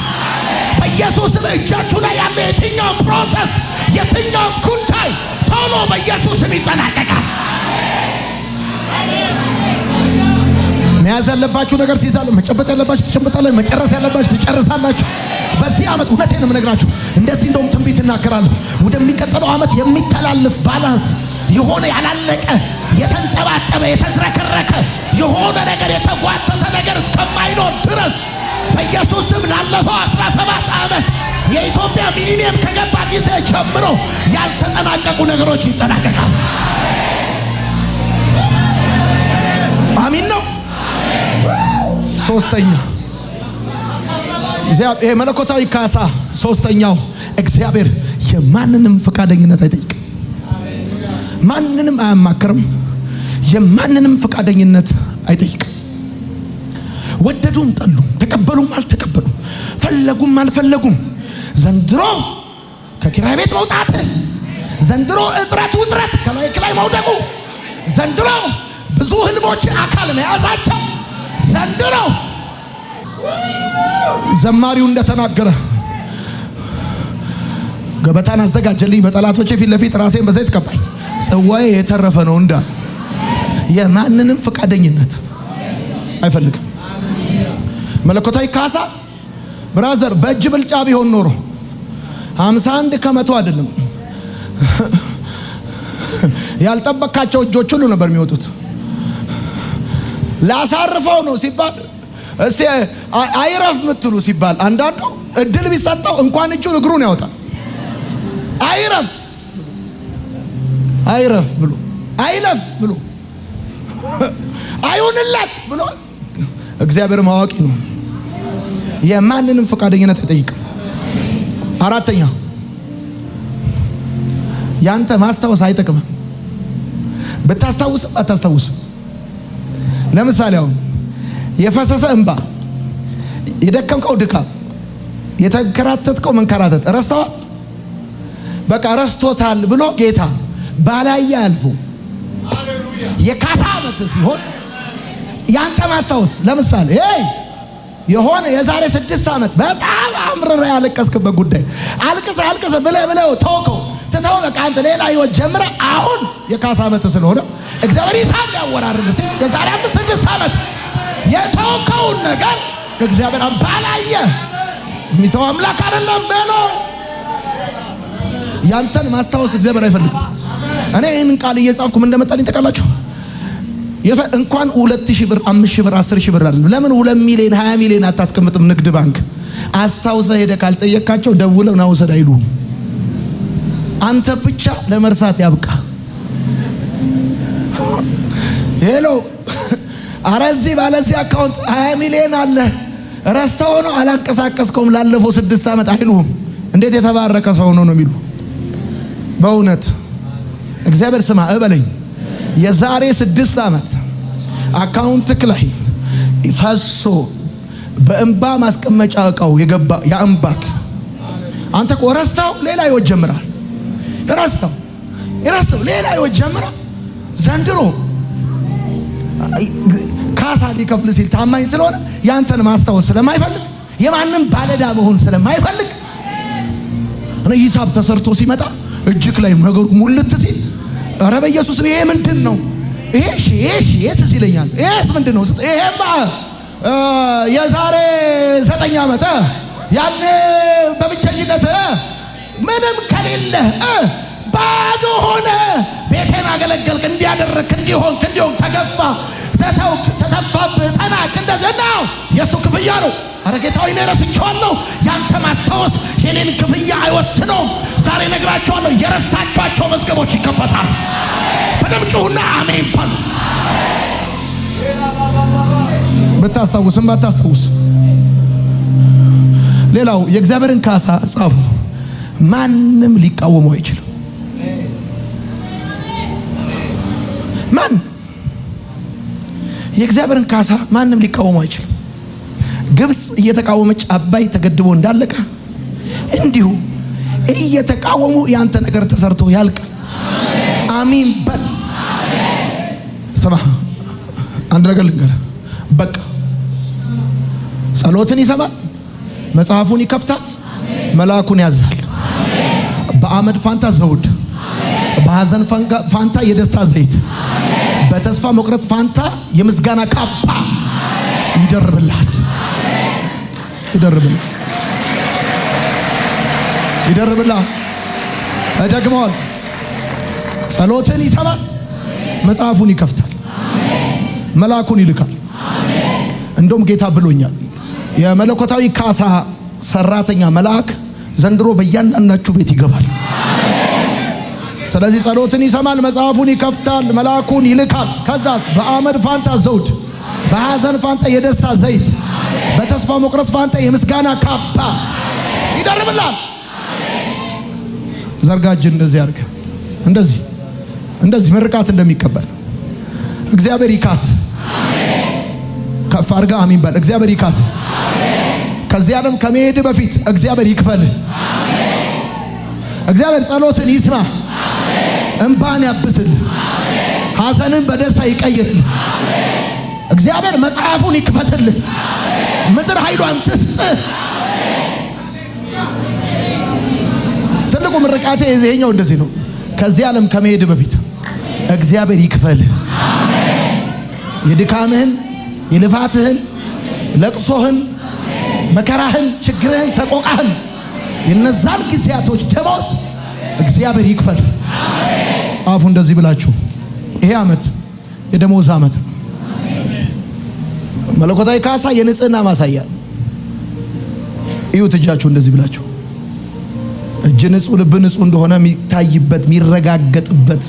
በኢየሱስም እጃችሁ ላይ ያለ የትኛውም ፕሮሰስ የትኛውም ጉዳይ ቶሎ በኢየሱስም ይጠናቀቃል። መያዝ ያለባችሁ ነገር ትይዛላችሁ፣ መጨበጥ ያለባችሁ ትጨበጣላችሁ፣ መጨረስ ያለባችሁ ትጨርሳላችሁ። በዚህ ዓመት እውነቴን ነው የምነግራችሁ። እንደዚህ እንደውም ትንቢት እናገራለሁ። ወደሚቀጥለው ዓመት የሚተላለፍ ባላንስ የሆነ ያላለቀ የተንጠባጠበ የተዝረከረከ የሆነ ነገር የተጓተተ ነገር እስከማይኖር ድረስ በኢየሱስ ስም ላለፈው 17 ዓመት የኢትዮጵያ ሚሊኒየም ከገባ ጊዜ ጀምሮ ያልተጠናቀቁ ነገሮች ይጠናቀቃል። አሚን ነው። ሶስተኛ ይሄ መለኮታዊ ካሳ። ሶስተኛው እግዚአብሔር የማንንም ፈቃደኝነት አይጠይቅም። ማንንም አያማክርም። የማንንም ፈቃደኝነት አይጠይቅም። ወደዱም ጠሉ፣ ተቀበሉም አልተቀበሉም፣ ፈለጉም አልፈለጉም፣ ዘንድሮ ከኪራይ ቤት መውጣት፣ ዘንድሮ ውጥረት ከላይ መውደቁ፣ ዘንድሮ ብዙ ህልሞችን አካል መያዛቸው፣ ዘንድሮ ዘማሪው እንደተናገረ ገበታን አዘጋጀልኝ በጠላቶቼ ፊት ለፊት ራሴን በዘይት ቀባኝ ጽዋዬ የተረፈ ነው እንዳለ የማንንም ፈቃደኝነት አይፈልግም። መለኮታዊ ካሳ ብራዘር በእጅ ብልጫ ቢሆን ኖሮ 51 ከመቶ አይደለም ያልጠበቃቸው እጆች ሁሉ ነበር የሚወጡት። ላሳርፈው ነው ሲባል እስቲ አይረፍ ምትሉ ሲባል አንዳንዱ እድል ቢሰጠው እንኳን እጁን እግሩን ያወጣል። አይረፍ አይረፍ ብሎ አይለፍ ብሎ አይሆንላት ብሎ እግዚአብሔር ማዋቂ ነው። የማንንም ፈቃደኝነት አይጠይቅም። አራተኛ ያንተ ማስታወስ አይጠቅምም። ብታስታውስም አታስታውስም። ለምሳሌ አሁን የፈሰሰ እንባ፣ የደከምከው ድካም፣ የተንከራተትከው መንከራተት ረስተዋል። በቃ ረስቶታል ብሎ ጌታ ባላየ አልፎ የካሳ ዓመት ሲሆን ያንተ ማስታወስ ለምሳሌ የሆነ የዛሬ 6 ዓመት በጣም አምርረ ያለቀስክበት ጉዳይ አልቅሰ ብለህ ተወከው ትተው በቃ አንተ ሌላ ህይወት ጀምረ አሁን የካሳ ዓመት ስለሆነ እግዚአብሔር ሂሳብ ሊያወራርድ ሲል የዛሬ 5-6 ዓመት የተወከውን ነገር እግዚአብሔር ባላየ የሚተው አምላክ አይደለም በሎ ያንተን ማስታወስ እግዚአብሔር አይፈልግም። እኔ ይህንን ቃል እየጻፍኩ ምን እንደመጣልኝ ተቃላችሁ? እንኳን 2000 ብር 5000 ብር 10000 ብር አይደለም። ለምን 2 ሚሊዮን 20 ሚሊዮን አታስቀምጥም? ንግድ ባንክ አስታውሰህ ሄደህ ካልጠየካቸው ደውለው ና ውሰድ አይሉም። አንተ ብቻ ለመርሳት ያብቃ። ሄሎ አረዚህ ባለዚህ አካውንት 20 ሚሊዮን አለ ረስተው ነው አላንቀሳቀስከውም ላለፈው 6 ዓመት አይሉም። እንዴት የተባረከ ሰው ነው የሚሉ። በእውነት እግዚአብሔር ስማ እበለኝ። የዛሬ 6 ዓመት አካውንትክ ላይ ፈሶ በእንባ ማስቀመጫ እቃው የገባ ያንባክ አንተ ቆረስተው ሌላ ህይወት ጀምራል። ረስተው ሌላ ህይወት ጀምራ ዘንድሮ ካሳ ሊከፍል ሲል ታማኝ ስለሆነ ያንተን ማስታወስ ስለማይፈልግ የማንም ባለዳ መሆን ስለማይፈልግ እኔ ሂሳብ ተሰርቶ ሲመጣ እጅክ ላይ ነገሩ ሙልት ሲል ኧረ በኢየሱስ ይሄ ምንድን ነው? እሺ የትስ ይለኛል። ይሄስ ምንድን ነው? ይሄማ የዛሬ 9 ዓመት ያኔ በብቸኝነት ምንም ከሌለ ባዶ ሆነ ቤቴን አገለገልክ እንዲያደረክ እንዲሆንክ ተገፋ ተተፋብህ ተናቅ እንደዚህ ነው የሱ ክፍያ ነው። አረ ጌታዊ ነው ረስቼዋለሁ። ያንተ ማስታወስ የኔን ክፍያ አይወስነውም። ዛሬ ነግራቸዋለሁ የረሳቸዋቸው መዝገቦች ይከፈታል። በደም ጩሁና አሜን በሉ። ብታስታውስም ባታስታውስ ሌላው የእግዚአብሔርን ካሳ ጻፉ። ማንም ሊቃወመው አይችልም። ማን የእግዚአብሔርን ካሳ ማንም ሊቃወመው አይችልም። ግብጽ እየተቃወመች አባይ ተገድቦ እንዳለቀ እንዲሁ እየተቃወሙ ያንተ ነገር ተሰርቶ ያልቃል። አሜን በል። ስማ አንድ ነገር ልንገርህ። በቃ ጸሎትን ይሰማል፣ መጽሐፉን ይከፍታል፣ መልአኩን ያዛል። በአመድ ፋንታ ዘውድ፣ በሐዘን ፋንታ የደስታ ዘይት፣ በተስፋ መቁረጥ ፋንታ የምስጋና ካባ ይደርብልሃል። ይደርብልሃል። እደግመዋል። ጸሎትን ይሰማል፣ መጽሐፉን ይከፍታል፣ መልአኩን ይልካል። እንደውም ጌታ ብሎኛል የመለኮታዊ ካሳ ሰራተኛ መልአክ ዘንድሮ በእያንዳንዳችሁ ቤት ይገባል። ስለዚህ ጸሎትን ይሰማል፣ መጽሐፉን ይከፍታል፣ መልአኩን ይልካል። ከዛስ በአመድ ፋንታ ዘውድ፣ በሐዘን ፋንታ የደስታ ዘይት፣ በተስፋ መቁረጥ ፋንታ የምስጋና ካባ ይደርብላል። ዘርጋጅ እንደዚህ አድርገ እንደዚህ ምርቃት እንደሚቀበል እግዚአብሔር ይካስ። ከፍ አድርጋ አሜን በል። እግዚአብሔር ይካስ። ከዚህ ዓለም ከመሄድ በፊት እግዚአብሔር ይክፈል። እግዚአብሔር ጸሎትን ይስማ፣ እንባን ያብስል፣ ሐዘንን በደስታ ይቀይርል። እግዚአብሔር መጽሐፉን ይክፈትል፣ ምድር ኃይሏን ትስጥ። ትልቁ ምርቃቴ የዚህኛው እንደዚህ ነው። ከዚህ ዓለም ከመሄድ በፊት እግዚአብሔር ይክፈል። የድካምህን፣ የልፋትህን፣ ለቅሶህን፣ መከራህን፣ ችግርህን፣ ሰቆቃህን የነዛን ጊዜያቶች ደሞዝ እግዚአብሔር ይክፈል። ጻፉ እንደዚህ ብላችሁ ይሄ ዓመት የደሞዝ ዓመት ነው። መለኮታዊ ካሳ የንጽህና ማሳያ። እዩት እጃችሁ እንደዚህ ብላችሁ እጅ ንጹህ ልብ ንጹህ እንደሆነ የሚታይበት የሚረጋገጥበት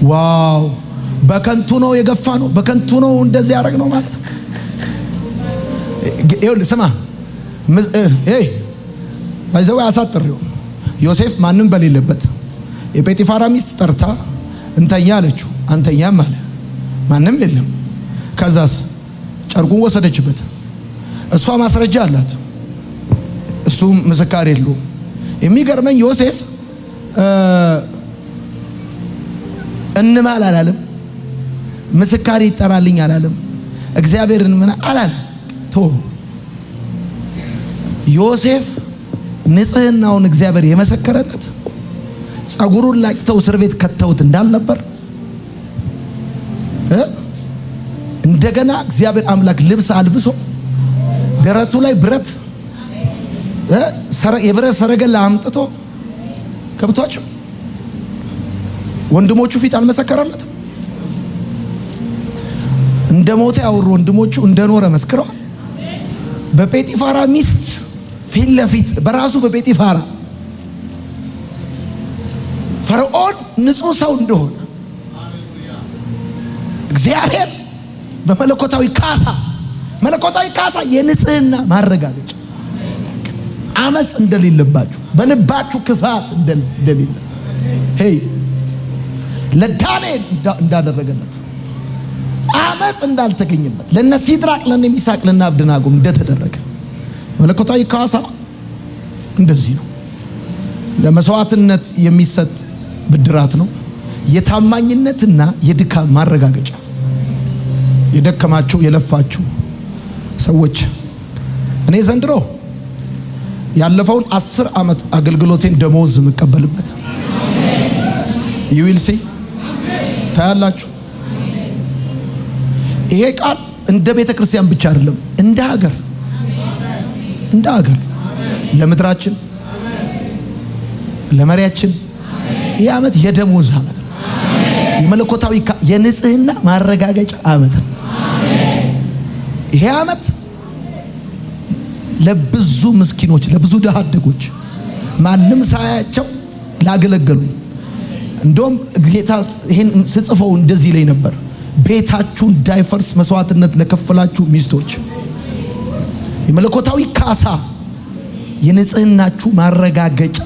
ዋው! በከንቱ ነው የገፋ ነው፣ በከንቱ ነው እንደዚህ ያደረግ ነው ማለት ነው። ይኸውልህ ስማ፣ ባይዘው ያሳጥሪው ዮሴፍ ማንም በሌለበት የጴጢፋራ ሚስት ጠርታ እንተኛ አለችው። አንተኛም አለ። ማንም የለም። ከዛስ ጨርቁን ወሰደችበት። እሷ ማስረጃ አላት፣ እሱም ምስካር የለውም። የሚገርመኝ ዮሴፍ እንማል አላለም፣ ምስካር ይጠራልኝ አላለም፣ እግዚአብሔርን ምን አላለም። ዮሴፍ ንጽህናውን እግዚአብሔር የመሰከረለት ጸጉሩን ላጭተው እስር ቤት ከተውት እንዳልነበር እንደገና እግዚአብሔር አምላክ ልብስ አልብሶ ደረቱ ላይ ብረት የብረት ሰረገላ አምጥቶ ከብቷቸው ወንድሞቹ ፊት አልመሰከረለትም። እንደ ሞተ ያወሩ ወንድሞቹ እንደኖረ መስክረዋል። በጴጢፋራ ሚስት ፊት ለፊት በራሱ በጴጢፋራ ፈርዖን ንጹህ ሰው እንደሆነ እግዚአብሔር በመለኮታዊ ካሳ የንጽህና ማረጋገጫ አመጽ እንደሌለባችሁ በልባችሁ ክፋት እንደሌለ ለዳንኤል እንዳደረገለት አመጽ እንዳልተገኘበት ለነ ሲድራቅ ለነ ሚሳቅ ለነ አብደናጎ እንደተደረገ መለኮታዊ ካሳ እንደዚህ ነው። ለመስዋዕትነት የሚሰጥ ብድራት ነው። የታማኝነትና የድካም ማረጋገጫ። የደከማችሁ የለፋችሁ ሰዎች እኔ ዘንድሮ ያለፈውን 10 ዓመት አገልግሎቴን ደሞዝ የምቀበልበት ዩዊልሲ ታያላችሁ። ይሄ ቃል እንደ ቤተ ክርስቲያን ብቻ አይደለም፣ እንደ ሀገር ለምድራችን ለመሪያችን ይህ ዓመት የደሞዝ ዓመት ነው። የመለኮታዊ የንጽህና ማረጋገጫ ዓመት ነው። ይሄ ዓመት ለብዙ ምስኪኖች ለብዙ ድሃ አደጎች ማንም ሳያቸው ላገለገሉ እንደውም ጌታ ይሄን ስጽፈው እንደዚህ ላይ ነበር። ቤታችሁ እንዳይፈርስ መስዋዕትነት ለከፈላችሁ ሚስቶች የመለኮታዊ ካሳ የንጽህናችሁ ማረጋገጫ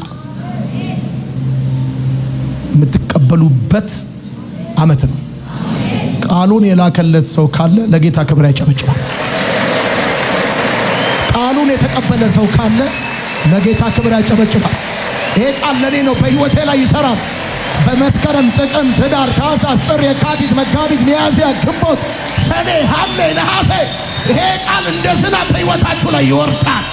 የምትቀበሉበት ዓመት ነው። ቃሉን የላከለት ሰው ካለ ለጌታ ክብር ያጨበጭባል። ቃሉን የተቀበለ ሰው ካለ ለጌታ ክብር ያጨበጭባል። ይሄ ቃል ለኔ ነው፣ በህይወቴ ላይ ይሰራል። በመስከረም፣ ጥቅምት፣ ህዳር፣ ታኅሳስ፣ ጥር፣ የካቲት፣ መጋቢት፣ ሚያዝያ፣ ግንቦት፣ ሰኔ፣ ሐምሌ፣ ነሐሴ ይሄ ቃል እንደ ዝናብ በህይወታችሁ ላይ ይወርዳል።